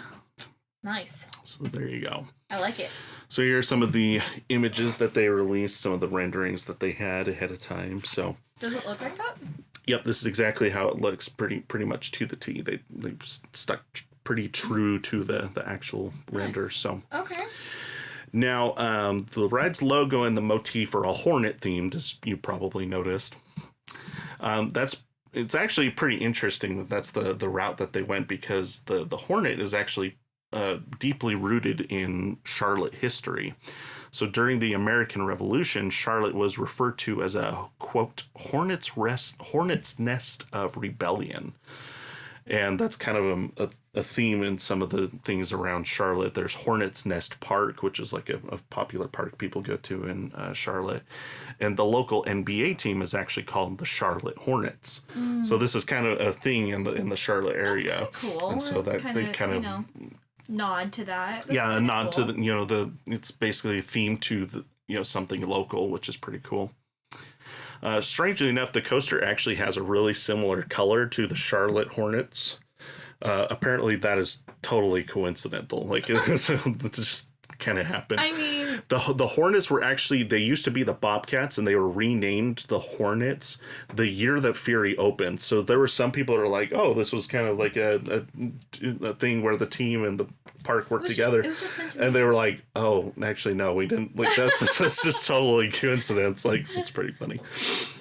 Nice. So there you go. I like it. So here are some of the images that they released, some of the renderings that they had ahead of time. So does it look like that? Yep, this is exactly how it looks, pretty much to the T. They stuck pretty true to the actual render. So okay. Now, the ride's logo and the motif are all Hornet themed, as you probably noticed. It's actually pretty interesting that that's the route that they went, because the Hornet is actually deeply rooted in Charlotte history. So during the American Revolution, Charlotte was referred to as a, quote, hornet's nest of rebellion. And that's kind of a theme in some of the things around Charlotte. There's Hornet's Nest Park, which is like a popular park people go to in Charlotte. And the local NBA team is actually called the Charlotte Hornets. So this is kind of a thing in the Charlotte area. That's cool. And so that they kind of nod to that. That's a nod cool. To the it's basically themed to the something local, which is pretty cool. Strangely enough, the coaster actually has a really similar color to the Charlotte Hornets. Apparently, that is totally coincidental. Like, it just kind of happened. I mean, the Hornets were actually, they used to be the Bobcats, and they were renamed the Hornets the year that Fury opened. So there were some people that are like, "Oh, this was kind of like a thing where the team and the park worked together." It was just meant to and they were like, "Oh, actually, no, we didn't." Like, that's just totally coincidence. Like, it's pretty funny.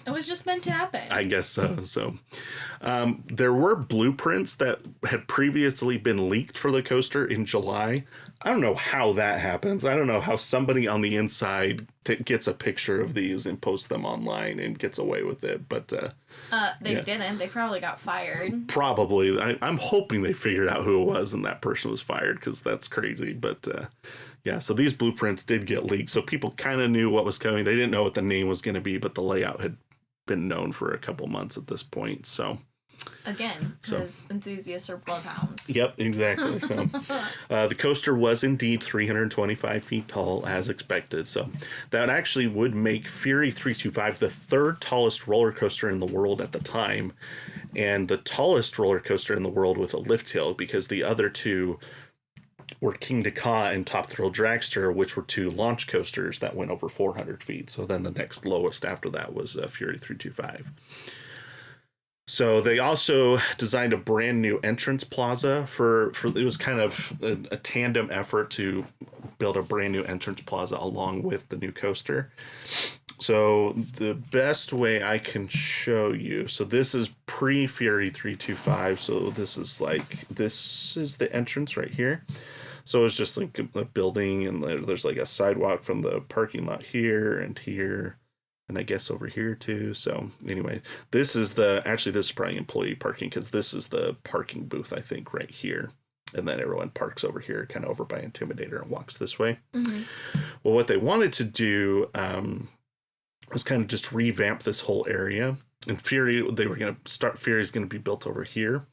It was just meant to happen. I guess so. So there were blueprints that had previously been leaked for the coaster in July. I don't know how that happens. I don't know how somebody on the inside gets a picture of these and posts them online and gets away with it. But they didn't. They probably got fired. Probably. I'm hoping they figured out who it was and that person was fired, because that's crazy. But yeah, so these blueprints did get leaked. So people kind of knew what was coming. They didn't know what the name was going to be, but the layout had been known for a couple months at this point. So again, because enthusiasts are bloodhounds. Yep, exactly. So the coaster was indeed 325 feet tall, as expected. So that actually would make Fury 325 the third tallest roller coaster in the world at the time, and the tallest roller coaster in the world with a lift hill, because the other two were King Ka and Top Thrill Dragster, which were two launch coasters that went over 400 feet. So then the next lowest after that was Fury 325. So they also designed a brand new entrance plaza for it was kind of a tandem effort to build a brand new entrance plaza along with the new coaster. So the best way I can show you, so this is pre-Fury 325. So this is the entrance right here. So it's just like a building, and there's like a sidewalk from the parking lot here and here, and I guess over here too. So anyway, this is probably employee parking, because this is the parking booth, I think, right here. And then everyone parks over here, kind of over by Intimidator, and walks this way. Mm-hmm. Well, what they wanted to do was kind of just revamp this whole area. And Fury's going to be built over here.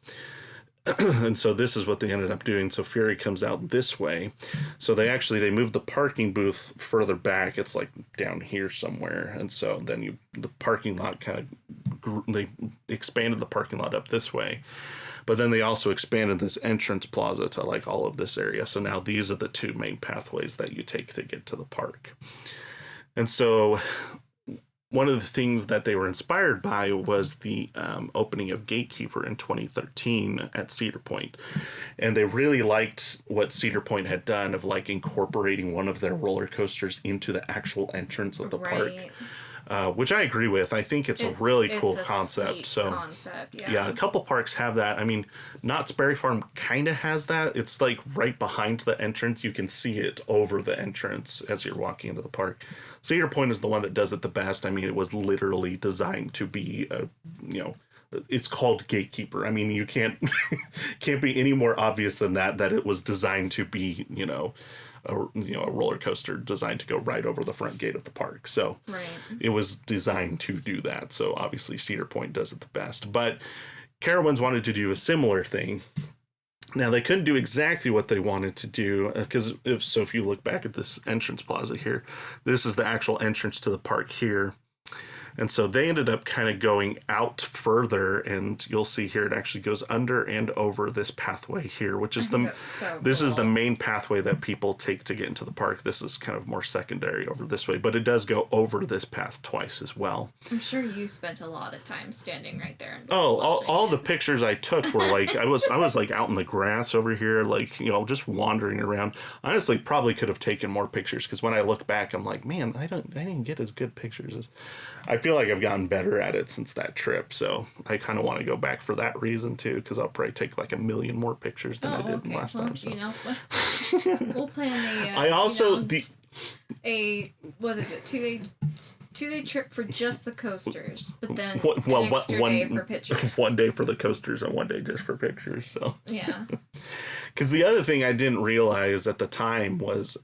And so this is what they ended up doing. So Fury comes out this way. So they moved the parking booth further back. It's like down here somewhere. And so then the parking lot they expanded the parking lot up this way. But then they also expanded this entrance plaza to like all of this area. So now these are the two main pathways that you take to get to the park. And so one of the things that they were inspired by was the opening of Gatekeeper in 2013 at Cedar Point. And they really liked what Cedar Point had done of like incorporating one of their roller coasters into the actual entrance of the park. Which I agree with. I think it's a really cool concept. Yeah, a couple parks have that. I mean, Knott's Berry Farm kind of has that. It's like right behind the entrance. You can see it over the entrance as you're walking into the park. Cedar Point is the one that does it the best. I mean, it was literally designed to be it's called Gatekeeper. I mean, you can't be any more obvious than that it was designed to be, a roller coaster designed to go right over the front gate of the park. So It was designed to do that. So obviously Cedar Point does it the best. But Carowinds wanted to do a similar thing. Now, they couldn't do exactly what they wanted to do, because if you look back at this entrance plaza here, this is the actual entrance to the park here. And so they ended up kind of going out further, and you'll see here it actually goes under and over this pathway here, which is this is the main pathway that people take to get into the park. This is kind of more secondary over this way, but it does go over this path twice as well. I'm sure you spent a lot of time standing right there. And all the pictures I took were like I was like out in the grass over here, like just wandering around. Honestly, probably could have taken more pictures, because when I look back, I'm like, man, I didn't get as good pictures as I feel like I've gotten better at it since that trip, so I kind of want to go back for that reason too, because I'll probably take like 1 million more pictures than I did last time. So we'll plan a. I also what is it? 2-day trip for just the coasters, but then an extra day for pictures. 1 day for the coasters and 1 day just for pictures. So yeah. Because the other thing I didn't realize at the time was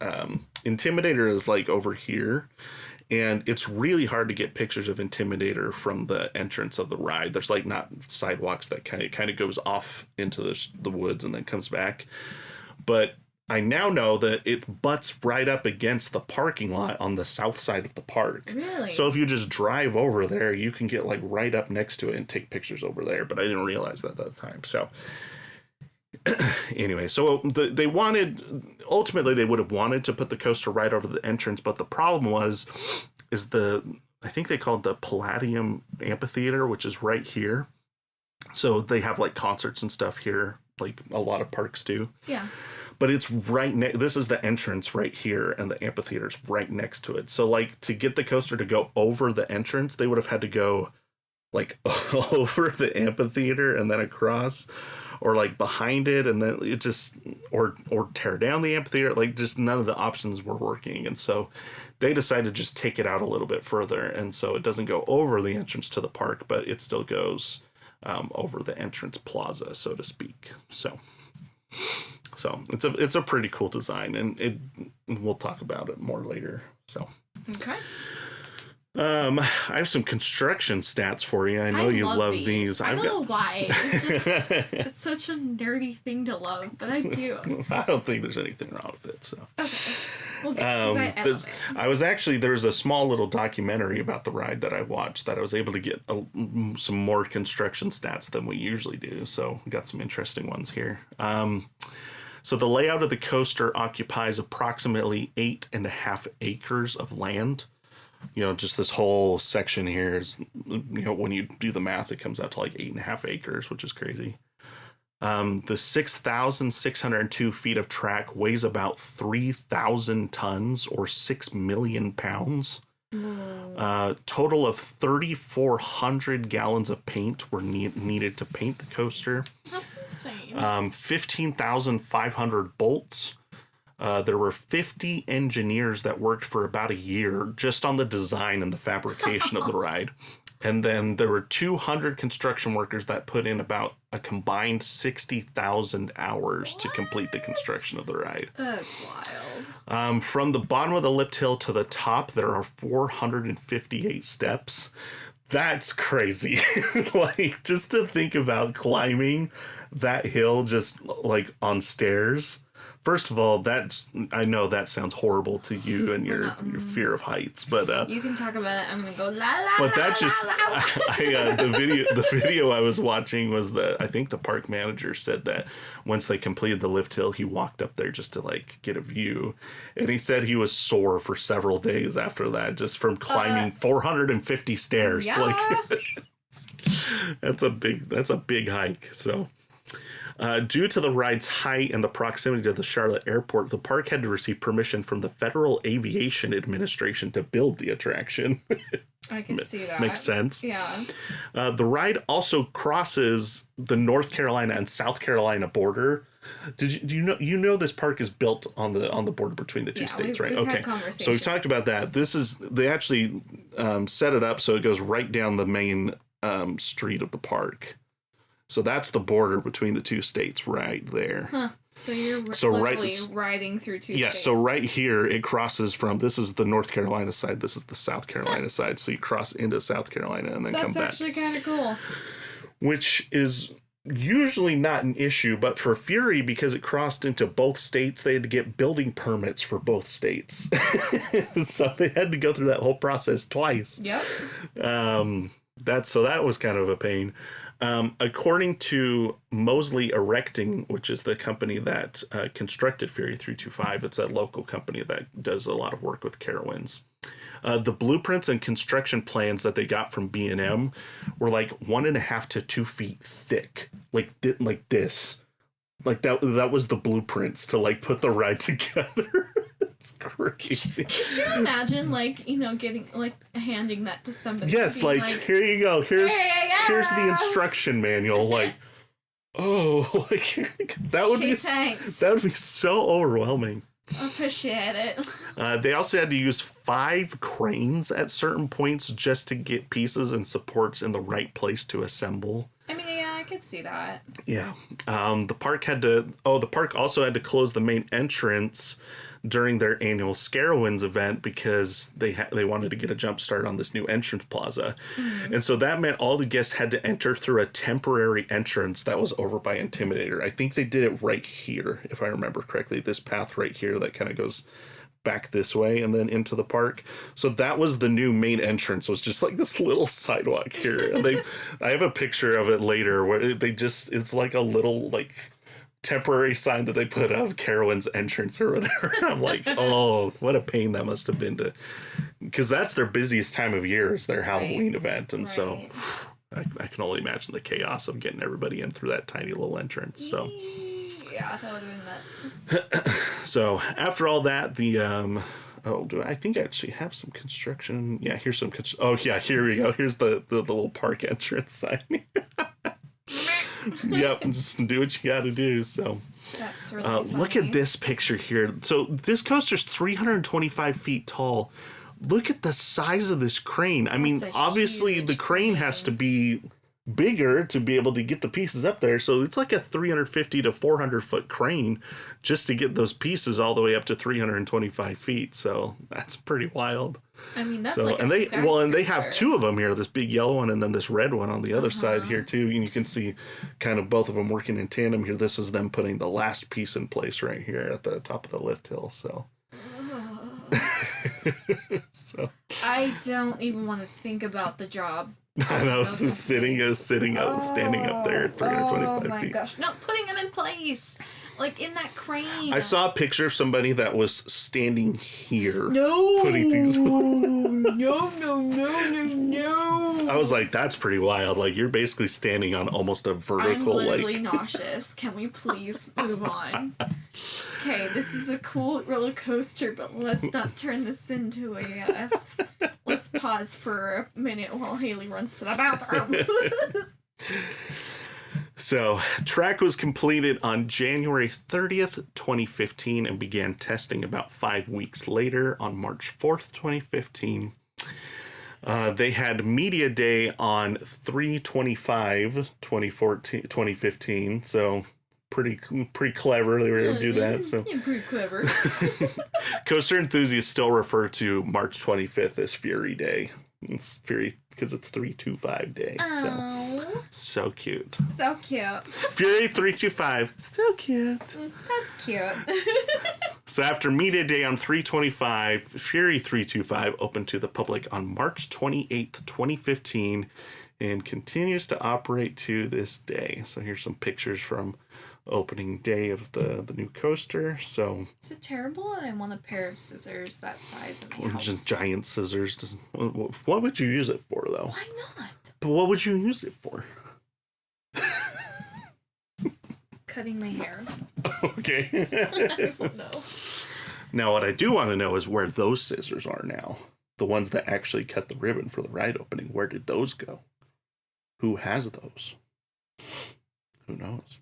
Intimidator is like over here. And it's really hard to get pictures of Intimidator from the entrance of the ride. There's like not sidewalks that kind of goes off into the woods and then comes back. But I now know that it butts right up against the parking lot on the south side of the park. Really? So if you just drive over there, you can get like right up next to it and take pictures over there. But I didn't realize that at the time. So anyway, so they would have wanted to put the coaster right over the entrance, but the problem is I think they called the Palladium Amphitheater, which is right here. So they have like concerts and stuff here, like a lot of parks do. Yeah. But it's this is the entrance right here, and the amphitheater's right next to it. So like to get the coaster to go over the entrance, they would have had to go like over the amphitheater and then across, or like behind it, and then it just or tear down the amphitheater. Like just none of the options were working, and so they decided to just take it out a little bit further, and so it doesn't go over the entrance to the park, but it still goes over the entrance plaza, so to speak. So it's a pretty cool design, and we'll talk about it more later. So okay. I have some construction stats for you. I know you love these. I don't know why. It's such a nerdy thing to love, but I do. I don't think there's anything wrong with it. So okay. Well, good, there's a small little documentary about the ride that I watched that I was able to get some more construction stats than we usually do. So we got some interesting ones here. So the layout of the coaster occupies approximately 8.5 acres of land. just this whole section here is, when you do the math, it comes out to like 8.5 acres, which is crazy. The 6,602 feet of track weighs about 3,000 tons or 6 million pounds. Total of 3,400 gallons of paint were needed to paint the coaster. That's insane. 15,500 bolts. There were 50 engineers that worked for about a year just on the design and the fabrication of the ride. And then there were 200 construction workers that put in about a combined 60,000 hours to complete the construction of the ride. That's wild. From the bottom of the lift hill to the top, there are 458 steps. That's crazy. Like, just to think about climbing that hill just like on stairs. First of all, I know that sounds horrible to you and your fear of heights, but you can talk about it. I'm gonna go la la. But that la, just la, la. the video I was watching was that I think the park manager said that once they completed the lift hill, he walked up there just to like get a view, and he said he was sore for several days after that, just from climbing 450 stairs. Yeah. Like that's a big hike. So. Due to the ride's height and the proximity to the Charlotte airport, the park had to receive permission from the Federal Aviation Administration to build the attraction. I can see that. Makes sense. Yeah. The ride also crosses the North Carolina and South Carolina border. Do you know this park is built on the border between the two states, right? We've okay. had conversations. So we've talked about that. They actually set it up so it goes right down the main street of the park. So that's the border between the two states right there. Huh. So you're riding through two states. Yeah, so right here it crosses from, this is the North Carolina side, this is the South Carolina side. So you cross into South Carolina and then come back. That's actually kind of cool. Which is usually not an issue, but for Fury, because it crossed into both states, they had to get building permits for both states. So they had to go through that whole process twice. Yep. That was kind of a pain. According to Mosley Erecting, which is the company that constructed Fury 325, it's a local company that does a lot of work with Carowinds. The blueprints and construction plans that they got from B&M were like 1.5 to 2 feet thick, like this. Like that was the blueprints to like put the ride together. It's crazy. Could you imagine, getting, handing that to somebody? Yes, here you go. Here's the instruction manual. Like, oh, that would be so overwhelming. Appreciate it. They also had to use 5 cranes at certain points just to get pieces and supports in the right place to assemble. I mean, yeah, I could see that. Yeah. The park also had to close the main entrance during their annual Carowinds event because they wanted to get a jump start on this new entrance plaza. Mm-hmm. And so that meant all the guests had to enter through a temporary entrance that was over by Intimidator. I think they did it right here, if I remember correctly, this path right here that kind of goes back this way and then into the park. So that was the new main entrance, was just like this little sidewalk here. And I have a picture of it later where it's like a little temporary sign that they put of Carowinds entrance or whatever. I'm like, oh, what a pain that must have been because that's their busiest time of year, is their Halloween event. And so I can only imagine the chaos of getting everybody in through that tiny little entrance. So yeah, that would have been nuts. So after all that, I think I actually have some construction. Yeah, here's some. Oh yeah, here we go. Here's the little park entrance sign. Yep, just do what you got to do. So that's really funny. Look at this picture here. So this coaster's 325 feet tall. Look at the size of this crane. I mean, obviously the crane has to be bigger to be able to get the pieces up there. So it's like a 350 to 400 foot crane just to get those pieces all the way up to 325 feet. So that's pretty wild. I mean, that's and they have 2 of them here, this big yellow one and then this red one on the other side here too. And you can see kind of both of them working in tandem here. This is them putting the last piece in place right here at the top of the lift hill. So. So I don't even want to think about the job. I know, standing up there at 325 feet. Oh my gosh. No, putting them in place. Like in that crane. I saw a picture of somebody that was standing here. No. Putting things. No. I was like, that's pretty wild. Like, you're basically standing on almost a vertical, I'm literally nauseous. Can we please move on? Okay, this is a cool roller coaster, but let's not turn this into a, let's pause for a minute while Haley runs to the bathroom. So, track was completed on January 30th, 2015, and began testing about 5 weeks later on March 4th, 2015. They had Media Day on 3/25/2015, so pretty clever they were able to do that. So yeah, pretty clever. Coaster enthusiasts still refer to March 25th as Fury Day. It's Fury because it's 325 day. So cute. So cute. Fury 325. Still cute. That's cute. So after Media Day on 3/25, Fury 325 opened to the public on March 28th, 2015, and continues to operate to this day. So here's some pictures from opening day of the new coaster. So is it terrible? I want a pair of scissors that size in my house. Just giant scissors. What would you use it for, though? Why not? But what would you use it for? Cutting my hair. Okay. I don't know. Now, what I do want to know is where those scissors are now. The ones that actually cut the ribbon for the ride opening. Where did those go? Who has those? Who knows?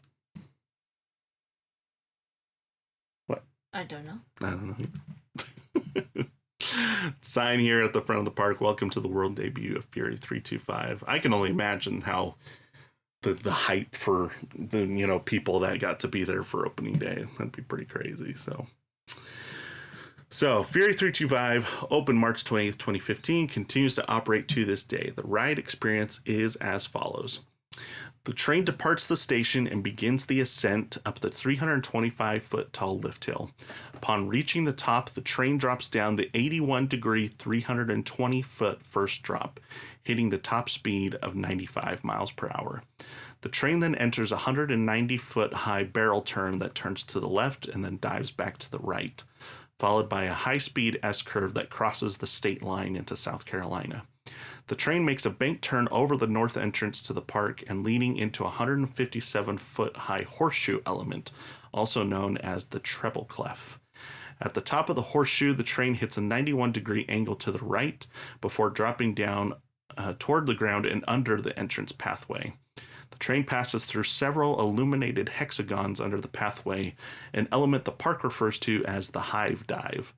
What? I don't know. I don't know. Sign here at the front of the park. Welcome to the world debut of Fury 325. I can only imagine how the hype for the people that got to be there for opening day. That'd be pretty crazy. So Fury 325 opened March 20th, 2015, continues to operate to this day. The ride experience is as follows. The train departs the station and begins the ascent up the 325-foot tall lift hill. Upon reaching the top, the train drops down the 81-degree, 320-foot first drop, hitting the top speed of 95 miles per hour. The train then enters a 190-foot high barrel turn that turns to the left and then dives back to the right, followed by a high-speed S-curve that crosses the state line into South Carolina. The train makes a bank turn over the north entrance to the park and leading into a 157-foot high horseshoe element, also known as the treble clef. At the top of the horseshoe, the train hits a 91-degree angle to the right before dropping down toward the ground and under the entrance pathway. The train passes through several illuminated hexagons under the pathway, an element the park refers to as the hive dive.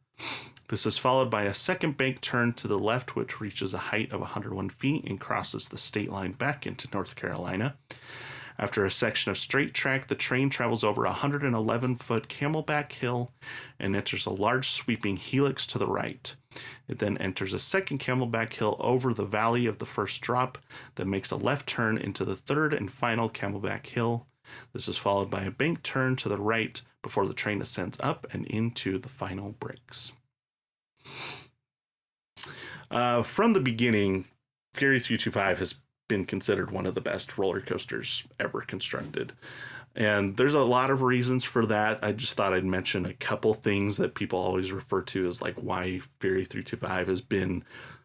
This is followed by a second bank turn to the left, which reaches a height of 101 feet and crosses the state line back into North Carolina. After a section of straight track, the train travels over a 111-foot camelback hill and enters a large sweeping helix to the right. It then enters a second camelback hill over the valley of the first drop that makes a left turn into the third and final camelback hill. This is followed by a bank turn to the right before the train ascends up and into the final brakes. From the beginning, Fury 325 has been considered one of the best roller coasters ever constructed. And there's a lot of reasons for that. I just thought I'd mention a couple things that people always refer to as like why Fury 325 has been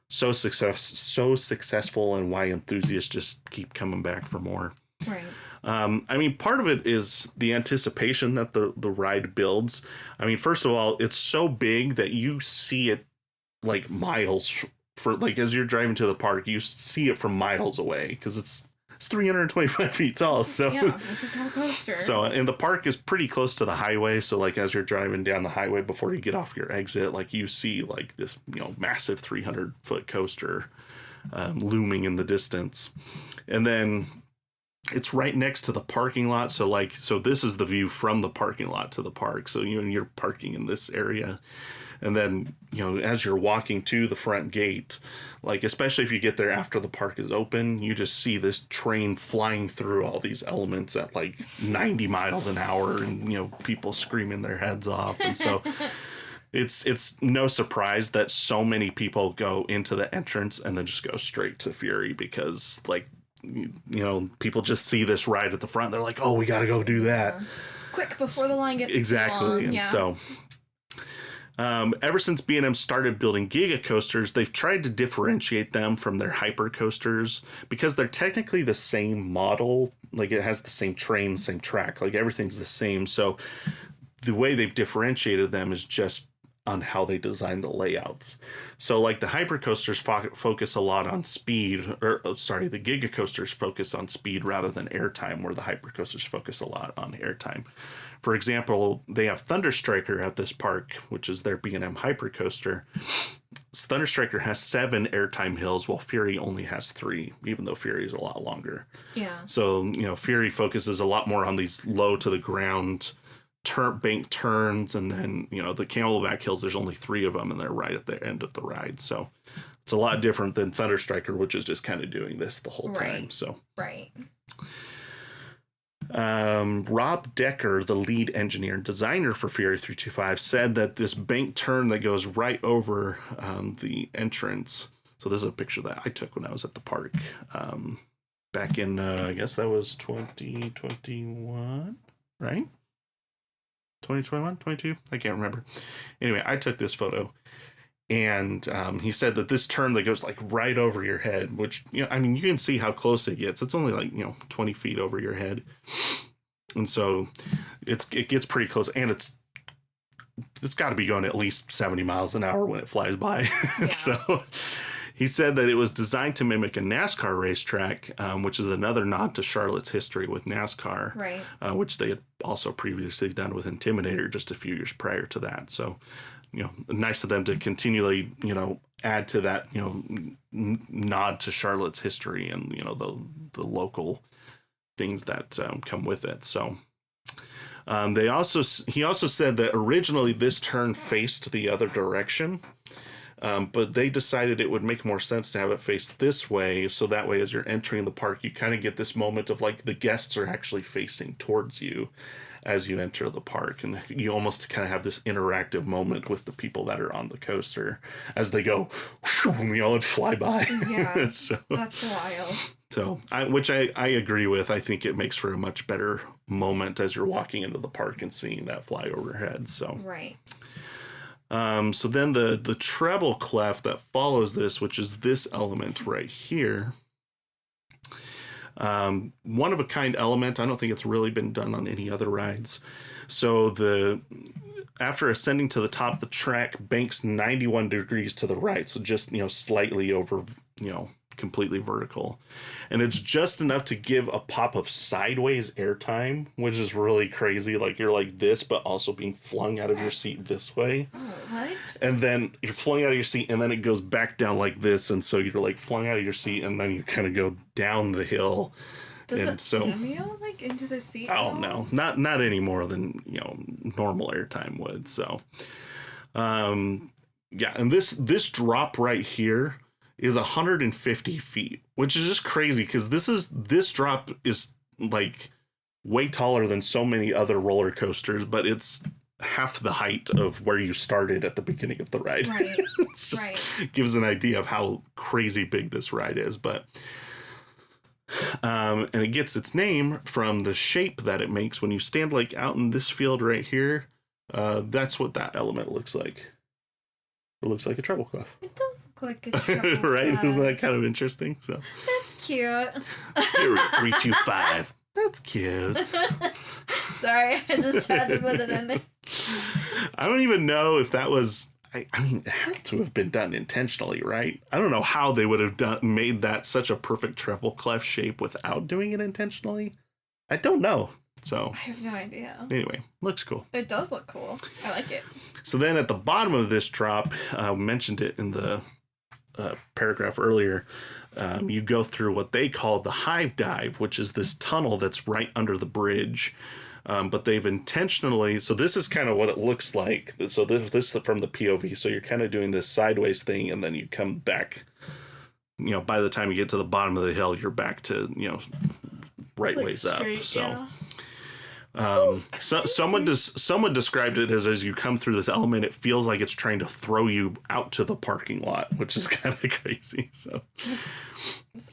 so successful and why enthusiasts just keep coming back for more. Right. I mean, part of it is the anticipation that the ride builds. I mean, first of all, it's so big that you see it like miles for like as you're driving to the park, you see it from miles away because it's 325 feet tall. So yeah, it's a tall coaster. So, and the park is pretty close to the highway. So like as you're driving down the highway before you get off your exit, like you see like this, massive 300-foot coaster looming in the distance. And then it's right next to the parking lot. So this is the view from the parking lot to the park. So you're parking in this area. And then, as you're walking to the front gate, like, especially if you get there after the park is open, you just see this train flying through all these elements at like 90 miles an hour and, people screaming their heads off. And so it's no surprise that so many people go into the entrance and then just go straight to Fury because like, people just see this ride at the front. They're like, oh, we got to go do that. Quick before the line gets exactly. too long. And yeah. so Ever since B&M started building Giga coasters, they've tried to differentiate them from their hyper coasters because they're technically the same model. Like, it has the same train, same track, like everything's the same. So the way they've differentiated them is just on how they design the layouts. So like the hyper coasters focus a lot on speed, the Giga coasters focus on speed rather than airtime, where the hyper coasters focus a lot on airtime. For example, they have Thunder Striker at this park, which is their B&M hyper coaster. Thunder Striker has 7 airtime hills, while Fury only has 3, even though Fury is a lot longer. Yeah. So, Fury focuses a lot more on these low to the ground bank turns, and then, the Camelback hills, there's only 3 of them, and they're right at the end of the ride. So it's a lot different than Thunder Striker, which is just kind of doing this the whole time. So right. Rob Decker, the lead engineer and designer for Fury 325, said that this bank turn that goes right over the entrance. So this is a picture that I took when I was at the park back in, I guess that was 2021, right? 2021, 22? I can't remember. Anyway, I took this photo. And he said that this turn that goes like right over your head, which, you can see how close it gets. It's only like, 20 feet over your head. And so it gets pretty close, and it's got to be going at least 70 miles an hour when it flies by. Yeah. So he said that it was designed to mimic a NASCAR racetrack, which is another nod to Charlotte's history with NASCAR, right? Which they had also previously done with Intimidator just a few years prior to that. So, nice of them to continually, add to that, nod to Charlotte's history and, the local things that come with it. So he also said that originally this turn faced the other direction, but they decided it would make more sense to have it face this way. So that way, as you're entering the park, you kind of get this moment of like the guests are actually facing towards you as you enter the park, and you almost kind of have this interactive moment with the people that are on the coaster as they go, and fly by. Yeah, so, that's wild. So, which I agree with. I think it makes for a much better moment as you're walking into the park and seeing that fly overhead. So, right. So then the treble clef that follows this, which is this element right here. One of a kind element. I don't think it's really been done on any other rides. So after ascending to the top, the track banks 91 degrees to the right. So just, slightly over, completely vertical. And it's just enough to give a pop of sideways airtime, which is really crazy. Like you're like this, but also being flung out of your seat this way. Oh, what? And then you're flung out of your seat, and then it goes back down like this. And so you're like flung out of your seat, and then you kind of go down the hill. Does it cameo like into the seat? Oh, no, not any more than, normal airtime would. So, yeah. And this drop right here is 150 feet, which is just crazy because this drop is like way taller than so many other roller coasters, but it's half the height of where you started at the beginning of the ride. Right. It's just gives an idea of how crazy big this ride is. But and it gets its name from the shape that it makes when you stand like out in this field right here. That's what that element looks like. It looks like a treble clef. It does look like a treble clef. Right? Isn't that kind of interesting? So that's cute. 325. That's cute. Sorry, I just had to put it in there. I don't even know if that was... I mean, it has to have been done intentionally, right? I don't know how they would have made that such a perfect treble clef shape without doing it intentionally. I don't know. So I have no idea. Anyway, looks cool. It does look cool. I like it. So then at the bottom of this drop, mentioned it in the paragraph earlier, you go through what they call the hive dive, which is this tunnel that's right under the bridge. But they've intentionally, so this is kind of what it looks like. So this is from the POV. So you're kind of doing this sideways thing, and then you come back, by the time you get to the bottom of the hill, you're back to, right like ways straight, up. So, Someone described it as you come through this element, it feels like it's trying to throw you out to the parking lot, which is kind of crazy. So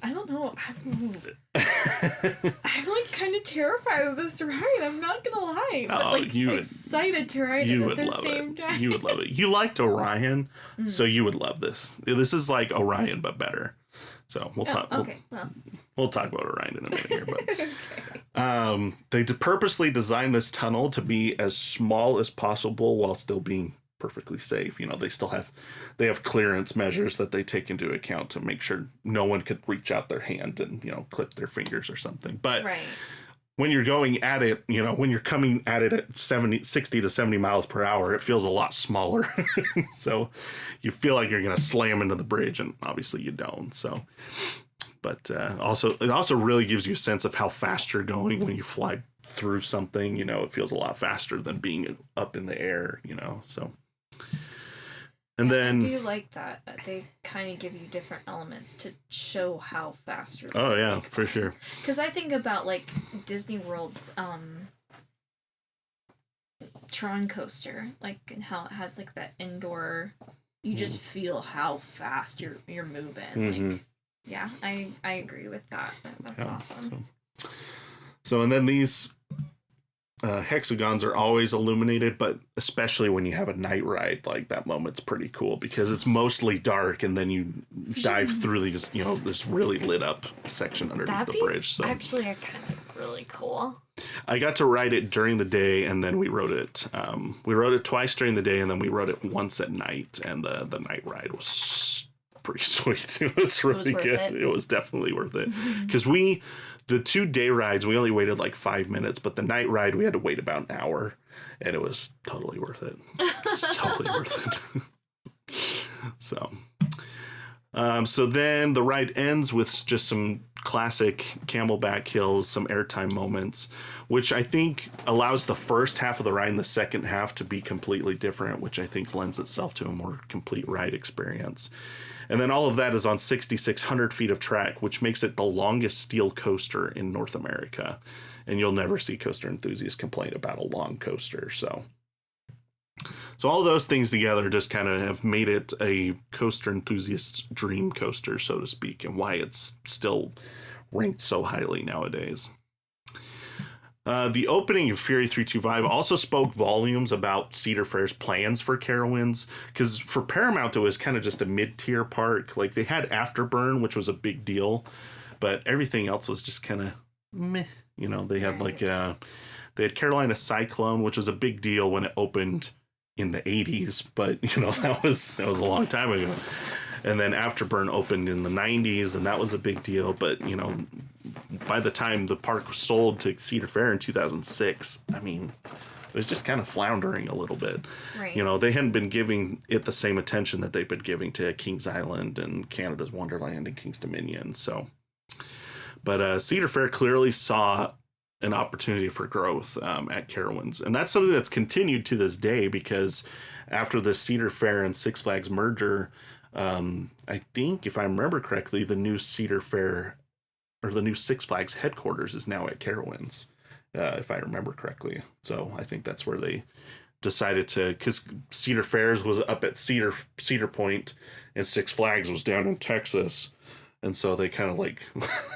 I don't know. I'm like kind of terrified of this ride. I'm not gonna lie. But like excited to ride it at the same time. You would love it. You liked Orion, so you would love this. This is like Orion but better. So we'll talk. Okay, we'll talk about Orion in a minute here, but. Okay. They purposely designed this tunnel to be as small as possible while still being perfectly safe. You know, they have clearance measures that they take into account to make sure no one could reach out their hand and, you know, clip their fingers or something. But when you're going at it, you know, when you're coming at it at 60 to 70 miles per hour, it feels a lot smaller. So you feel like you're going to slam into the bridge, and obviously you don't. So. But it also really gives you a sense of how fast you're going when you fly through something. You know, it feels a lot faster than being up in the air, you know, so. And then I do like that they kind of give you different elements to show how fast you're going. Oh, yeah, for sure. Because I think about, like, Disney World's Tron coaster, like, and how it has, like, that indoor, you just feel how fast you're moving, like. Yeah, I agree with that. That's awesome. So, and then these hexagons are always illuminated, but especially when you have a night ride, like that moment's pretty cool because it's mostly dark, and then you dive through these, you know, this really lit up section underneath the bridge. So actually, kind of really cool. I got to ride it during the day, and then we rode it. We rode it twice during the day, and then we rode it once at night, and the night ride was pretty sweet. It was really good. It was definitely worth it. Because the 2 day rides, we only waited like 5 minutes, but the night ride, we had to wait about an hour, and it was totally worth it. It's totally worth it. So then the ride ends with just some classic camelback hills, some airtime moments, which I think allows the first half of the ride and the second half to be completely different, which I think lends itself to a more complete ride experience. And then all of that is on 6,600 feet of track, which makes it the longest steel coaster in North America. And you'll never see coaster enthusiasts complain about a long coaster. So all those things together just kind of have made it a coaster enthusiast's dream coaster, so to speak, and why it's still ranked so highly nowadays. The opening of Fury 325 also spoke volumes about Cedar Fair's plans for Carowinds, because for Paramount, it was kind of just a mid-tier park. Like, they had Afterburn, which was a big deal, but everything else was just kind of meh. You know, they had they had Carolina Cyclone, which was a big deal when it opened in the 80s, but, you know, that was a long time ago. And then Afterburn opened in the 90s, and that was a big deal. But, you know, by the time the park was sold to Cedar Fair in 2006, I mean, it was just kind of floundering a little bit. Right. You know, they hadn't been giving it the same attention that they've been giving to Kings Island and Canada's Wonderland and King's Dominion. So, but Cedar Fair clearly saw an opportunity for growth at Carowinds. And that's something that's continued to this day, because after the Cedar Fair and Six Flags merger, I think, if I remember correctly, the new Cedar Fair or the new Six Flags headquarters is now at Carowinds, if I remember correctly. So I think that's where they decided to, because Cedar Fairs was up at Cedar Point and Six Flags was down in Texas. And so they kind of like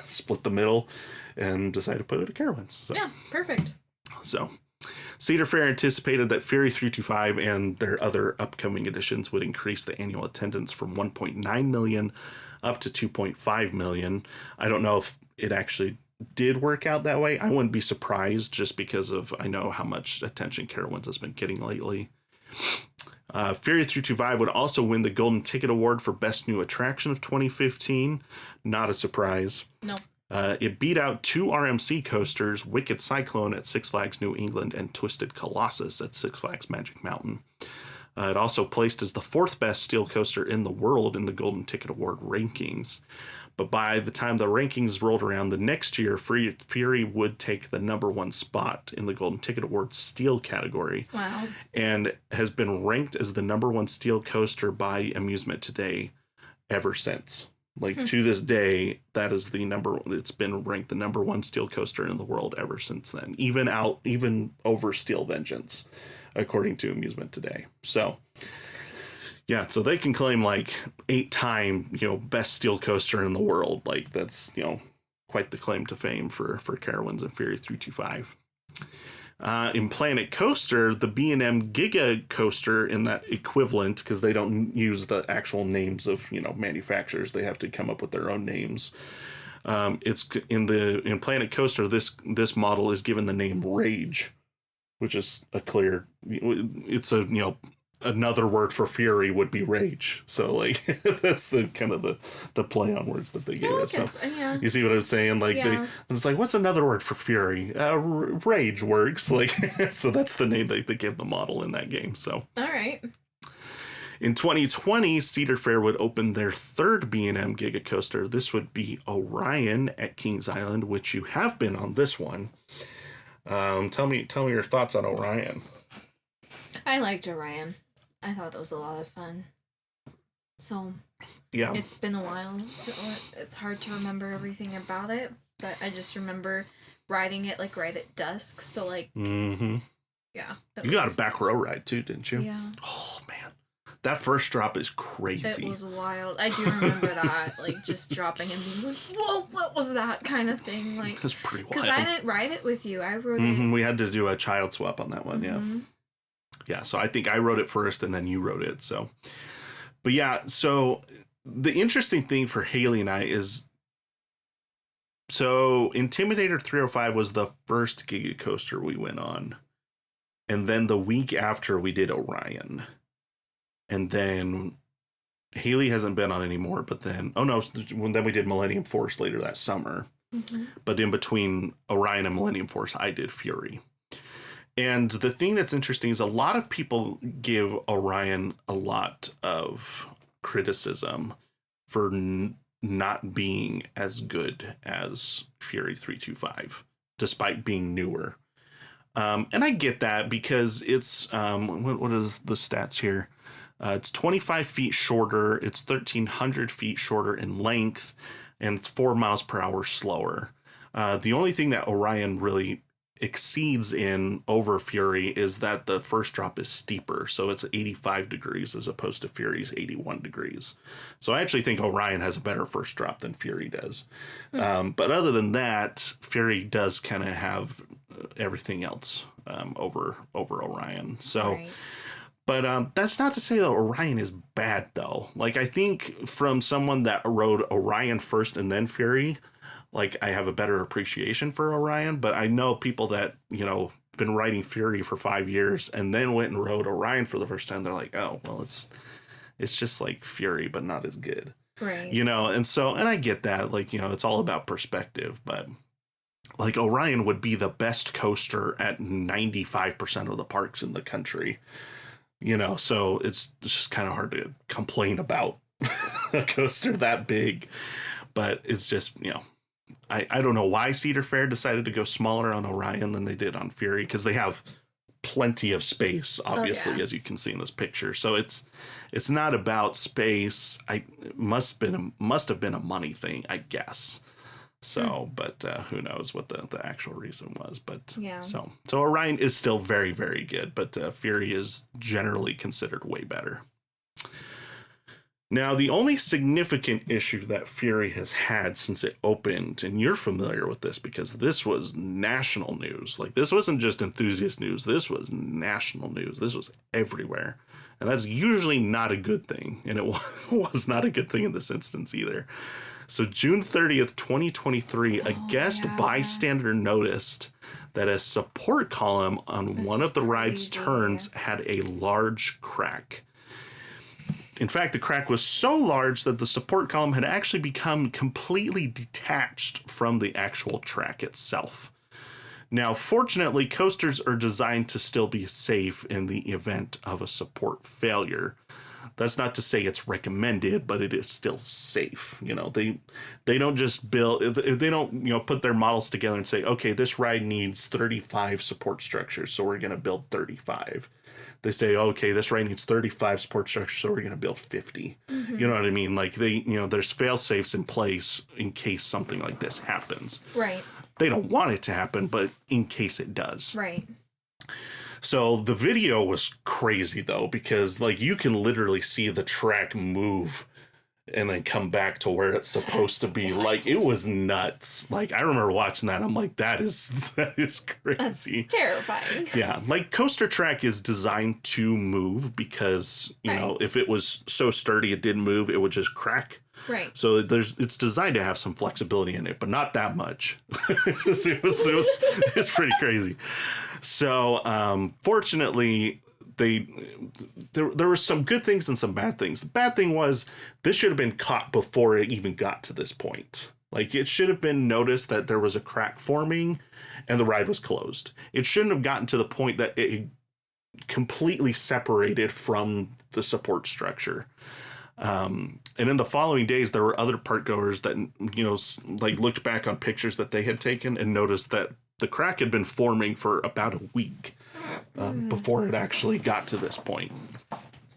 split the middle and decided to put it at Carowinds. So. Yeah, perfect. So Cedar Fair anticipated that Fury 325 and their other upcoming editions would increase the annual attendance from 1.9 million up to 2.5 million. I don't know if it actually did work out that way. I wouldn't be surprised, just because of, I know how much attention Carowinds has been getting lately. Fury 325 would also win the Golden Ticket Award for Best New Attraction of 2015. Not a surprise. No. It beat out 2 RMC coasters, Wicked Cyclone at Six Flags New England and Twisted Colossus at Six Flags Magic Mountain. It also placed as the 4th best steel coaster in the world in the Golden Ticket Award rankings. But by the time the rankings rolled around the next year, Fury would take the #1 spot in the Golden Ticket Award steel category. Wow. And has been ranked as the #1 steel coaster by Amusement Today ever since. Like to this day, that is the number. It's been ranked the number one steel coaster in the world ever since then. Even over Steel Vengeance, according to Amusement Today. So That's crazy. yeah, so they can claim like 8-time, best steel coaster in the world. Like that's, quite the claim to fame for Carowinds and Fury 325. In Planet Coaster, the B&M Giga Coaster in that equivalent, because they don't use the actual names of manufacturers, they have to come up with their own names. It's in Planet Coaster, this model is given the name Rage, which is it's a another word for Fury would be Rage. So like that's the kind of the play on words that they gave us. So yeah. you see what I was saying? Like I was like, what's another word for Fury? Rage works. Like so that's the name they gave the model in that game. So all right. In 2020, Cedar Fair would open their third B&M Giga Coaster. This would be Orion at Kings Island, which you have been on this one. Tell me your thoughts on Orion. I liked Orion. I thought that was a lot of fun. So, yeah, it's been a while, so it's hard to remember everything about it. But I just remember riding it like right at dusk. So like, yeah. You got a back row ride too, didn't you? Yeah. Oh man, that first drop is crazy. It was wild. I do remember that, like just dropping and being like, "Whoa, what was that?" kind of thing. Like, it was pretty wild. Because I didn't ride it with you. I rode it. We had to do a child swap on that one. Yeah. Yeah, so I think I wrote it first and then you wrote it. So, but yeah, so the interesting thing for Haley and I is, so Intimidator 305 was the first Giga Coaster we went on. And then the week after we did Orion. And then Haley hasn't been on anymore, but then, then we did Millennium Force later that summer. But in between Orion and Millennium Force, I did Fury. And the thing that's interesting is a lot of people give Orion a lot of criticism for not being as good as Fury 325, despite being newer. And I get that because it's, what is the stats here? It's 25 feet shorter. It's 1,300 feet shorter in length, and it's 4 miles per hour slower. The only thing that Orion really exceeds in over Fury is that the first drop is steeper, so it's 85 degrees as opposed to Fury's 81 degrees. So I actually think Orion has a better first drop than Fury does. But other than that, Fury does kind of have everything else over Orion. So right. But that's not to say that Orion is bad, though. Like, I think from someone that rode Orion first and then Fury, like, I have a better appreciation for Orion, but I know people that, been riding Fury for 5 years and then went and rode Orion for the first time. They're like, oh, well, it's just like Fury, but not as good. Right. And I get that, like, it's all about perspective, but like Orion would be the best coaster at 95% of the parks in the country, so it's just kind of hard to complain about a coaster that big, but it's just, I don't know why Cedar Fair decided to go smaller on Orion than they did on Fury, because they have plenty of space, obviously, as you can see in this picture. So it's not about space. It must have been a money thing, I guess. So, but who knows what the actual reason was. But so Orion is still very, very good, but Fury is generally considered way better. Now, the only significant issue that Fury has had since it opened, and you're familiar with this because this was national news. Like, this wasn't just enthusiast news. This was national news. This was everywhere. And that's usually not a good thing. And it was not a good thing in this instance either. So June 30th, 2023, a guest bystander noticed that a support column on one of the ride's turns had a large crack. In fact, the crack was so large that the support column had actually become completely detached from the actual track itself. Now, fortunately, coasters are designed to still be safe in the event of a support failure. That's not to say it's recommended, but it is still safe. You know, they don't just build, they don't, you know, put their models together and say, okay, this ride needs 35 support structures, so we're going to build 35. They say, okay, this ride needs 35 support structures, so we're going to build 50. Mm-hmm. You know what I mean? Like there's fail safes in place in case something like this happens. Right. They don't want it to happen, but in case it does. Right. So the video was crazy though, because like you can literally see the track move and then come back to where it's supposed to be. Like, it was nuts. Like, I remember watching that. I'm like, that is crazy. That's terrifying. Yeah. Like, coaster track is designed to move because, you know, if it was so sturdy it didn't move, it would just crack. Right. So it's designed to have some flexibility in it, but not that much. It's pretty crazy. So, fortunately, there were some good things and some bad things. The bad thing was this should have been caught before it even got to this point. Like, it should have been noticed that there was a crack forming and the ride was closed. It shouldn't have gotten to the point that it completely separated from the support structure. And in the following days, there were other park goers that, you know, like looked back on pictures that they had taken and noticed that the crack had been forming for about a week. Before it actually got to this point.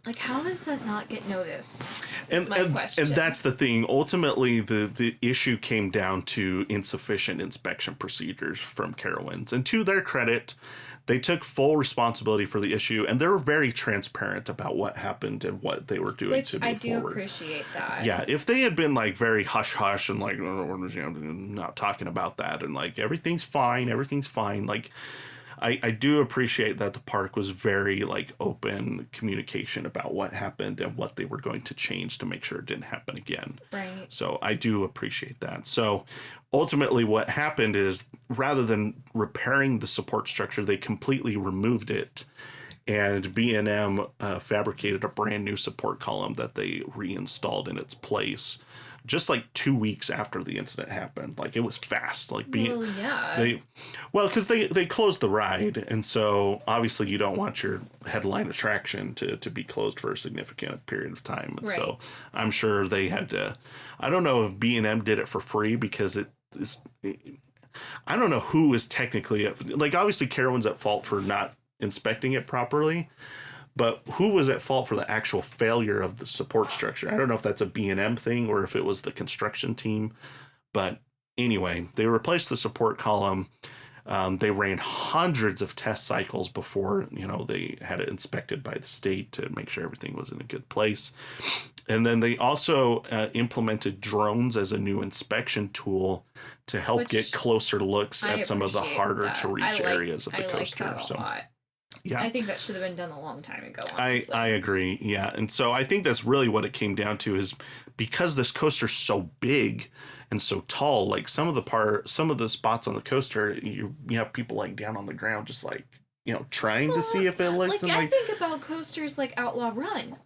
Like, how does that not get noticed? And that's the thing. Ultimately, the issue came down to insufficient inspection procedures from Carowinds. And to their credit, they took full responsibility for the issue, and they were very transparent about what happened and what they were doing to move forward. Which I do appreciate that. Yeah, if they had been like very hush-hush and like, not talking about that and like, everything's fine, like, I do appreciate that the park was very like open communication about what happened and what they were going to change to make sure it didn't happen again. Right. So I do appreciate that. So ultimately what happened is rather than repairing the support structure, they completely removed it, and B&M fabricated a brand new support column that they reinstalled in its place. Just like 2 weeks after the incident happened. Like, it was fast. Like, because they closed the ride, and so obviously you don't want your headline attraction to be closed for a significant period of time. And so I'm sure they had to. I don't know if B&M did it for free because I don't know who is technically like, obviously Carowinds at fault for not inspecting it properly. But who was at fault for the actual failure of the support structure? I don't know if that's a B&M thing or if it was the construction team. But anyway, they replaced the support column. They ran hundreds of test cycles before, you know, they had it inspected by the state to make sure everything was in a good place. And then they also implemented drones as a new inspection tool to help get closer looks at some of the harder to reach areas of the coaster. Like that a lot. Yeah, I think that should have been done a long time ago. Honestly. I agree. Yeah. And so I think that's really what it came down to, is because this coaster's so big and so tall, like some of the spots on the coaster, you have people like down on the ground, just like, you know, trying to see if it looks. Like, I think about coasters like Outlaw Run.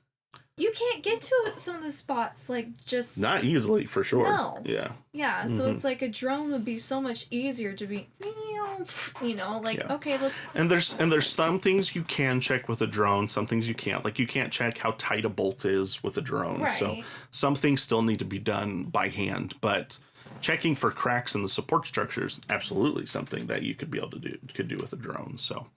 You can't get to some of the spots, like, just... Not easily, for sure. No. Yeah. Yeah, so it's like a drone would be so much easier to be, you know, like, okay, let's... And there's some things you can check with a drone, some things you can't. Like, you can't check how tight a bolt is with a drone. Right. So some things still need to be done by hand, but checking for cracks in the support structure is absolutely something that you could be able to do with a drone. So,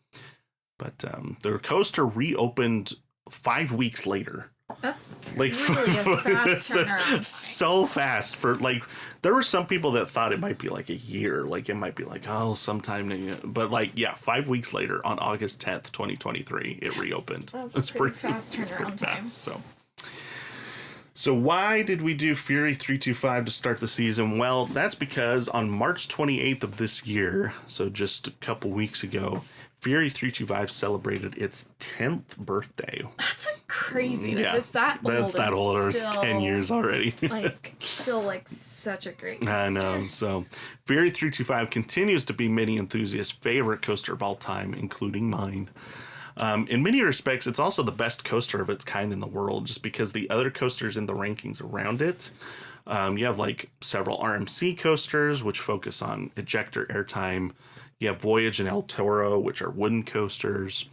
but the coaster reopened 5 weeks later. That's like really a fast turnaround. So fast. For like, there were some people that thought it might be like a year, like it might be like, oh, sometime, but like, yeah, 5 weeks later on August 10th, 2023, it reopened. That's a pretty fast turnaround time. So why did we do Fury 325 to start the season? Well, that's because on March 28th of this year, so just a couple weeks ago, Fury 325 celebrated its 10th birthday. That's crazy. Yeah, it's that old. That's that old. It's 10 years already. Like, still like such a great coaster. I know. So Fury 325 continues to be many enthusiasts' favorite coaster of all time, including mine. In many respects, it's also the best coaster of its kind in the world, just because the other coasters in the rankings around it, you have like several RMC coasters, which focus on ejector airtime. You have Voyage and El Toro, which are wooden coasters.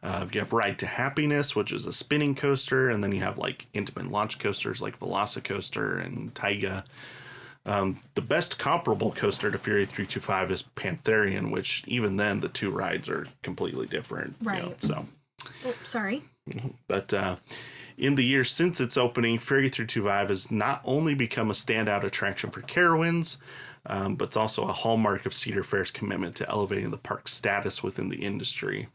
You have Ride to Happiness, which is a spinning coaster, and then you have like intimate launch coasters like Velocicoaster and Taiga. The best comparable coaster to Fury 325 is Pantherian, which even then the two rides are completely different. Right. So. Oh, sorry. But in the years since its opening, Fury 325 has not only become a standout attraction for Carowinds, but it's also a hallmark of Cedar Fair's commitment to elevating the park's status within the industry.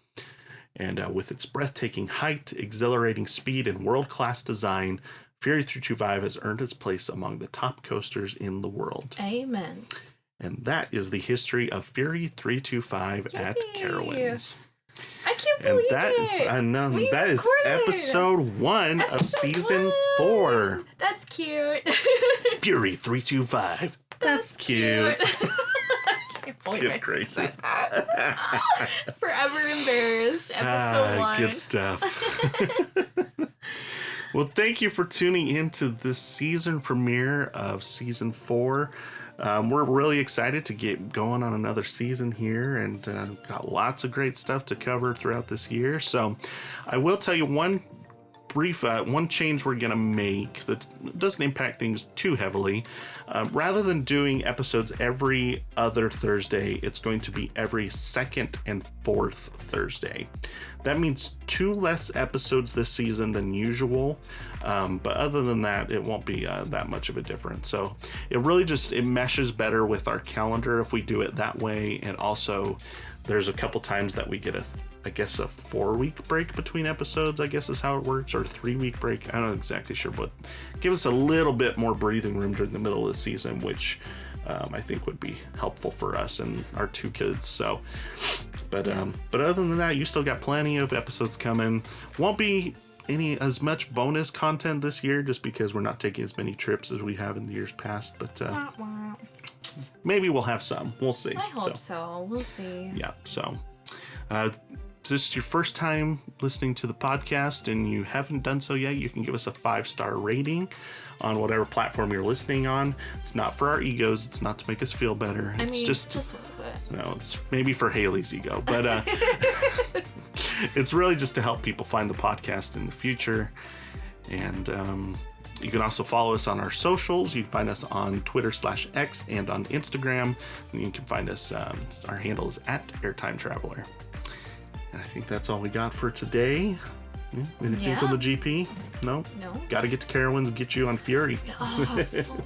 And with its breathtaking height, exhilarating speed, and world-class design, Fury 325 has earned its place among the top coasters in the world. Amen. And that is the history of Fury 325 Yay. at Carowinds. I can't believe it. I know. We that is recorded. episode 1 of season 4. That's cute. Fury 325. That's cute. I can't believe Good I gracious. said that. Forever embarrassed. Episode 1. Good stuff. Well, thank you for tuning in to this season premiere of season 4. We're really excited to get going on another season here, and got lots of great stuff to cover throughout this year. So I will tell you one change we're going to make that doesn't impact things too heavily. Rather than doing episodes every other Thursday, it's going to be every second and fourth Thursday. That means 2 less episodes this season than usual. But other than that, it won't be that much of a difference. So it really it meshes better with our calendar if we do it that way. And also there's a couple times that we get a 4-week break between episodes, I guess is how it works, or a 3-week break. I'm not exactly sure, but give us a little bit more breathing room during the middle of the season, which I think would be helpful for us and our 2 kids. So, but other than that, you still got plenty of episodes coming. Won't be as much bonus content this year, just because we're not taking as many trips as we have in the years past. But maybe we'll have some. We'll see. I hope so. We'll see. Yeah. So, this is your first time listening to the podcast and you haven't done so yet, you can give us a 5-star rating on whatever platform you're listening on. It's not for our egos. It's not to make us feel better. I mean, it's just a little bit. No, it's maybe for Haley's ego, but it's really just to help people find the podcast in the future. And you can also follow us on our socials. You can find us on Twitter/X and on Instagram. And you can find us, our handle is @airtimetraveler. And I think that's all we got for today. Anything from the GP? No? No. Got to get to Carowinds and get you on Fury. Oh, so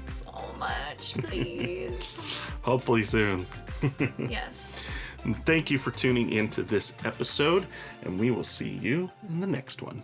much, please. Hopefully soon. Yes. And thank you for tuning in to this episode, and we will see you in the next one.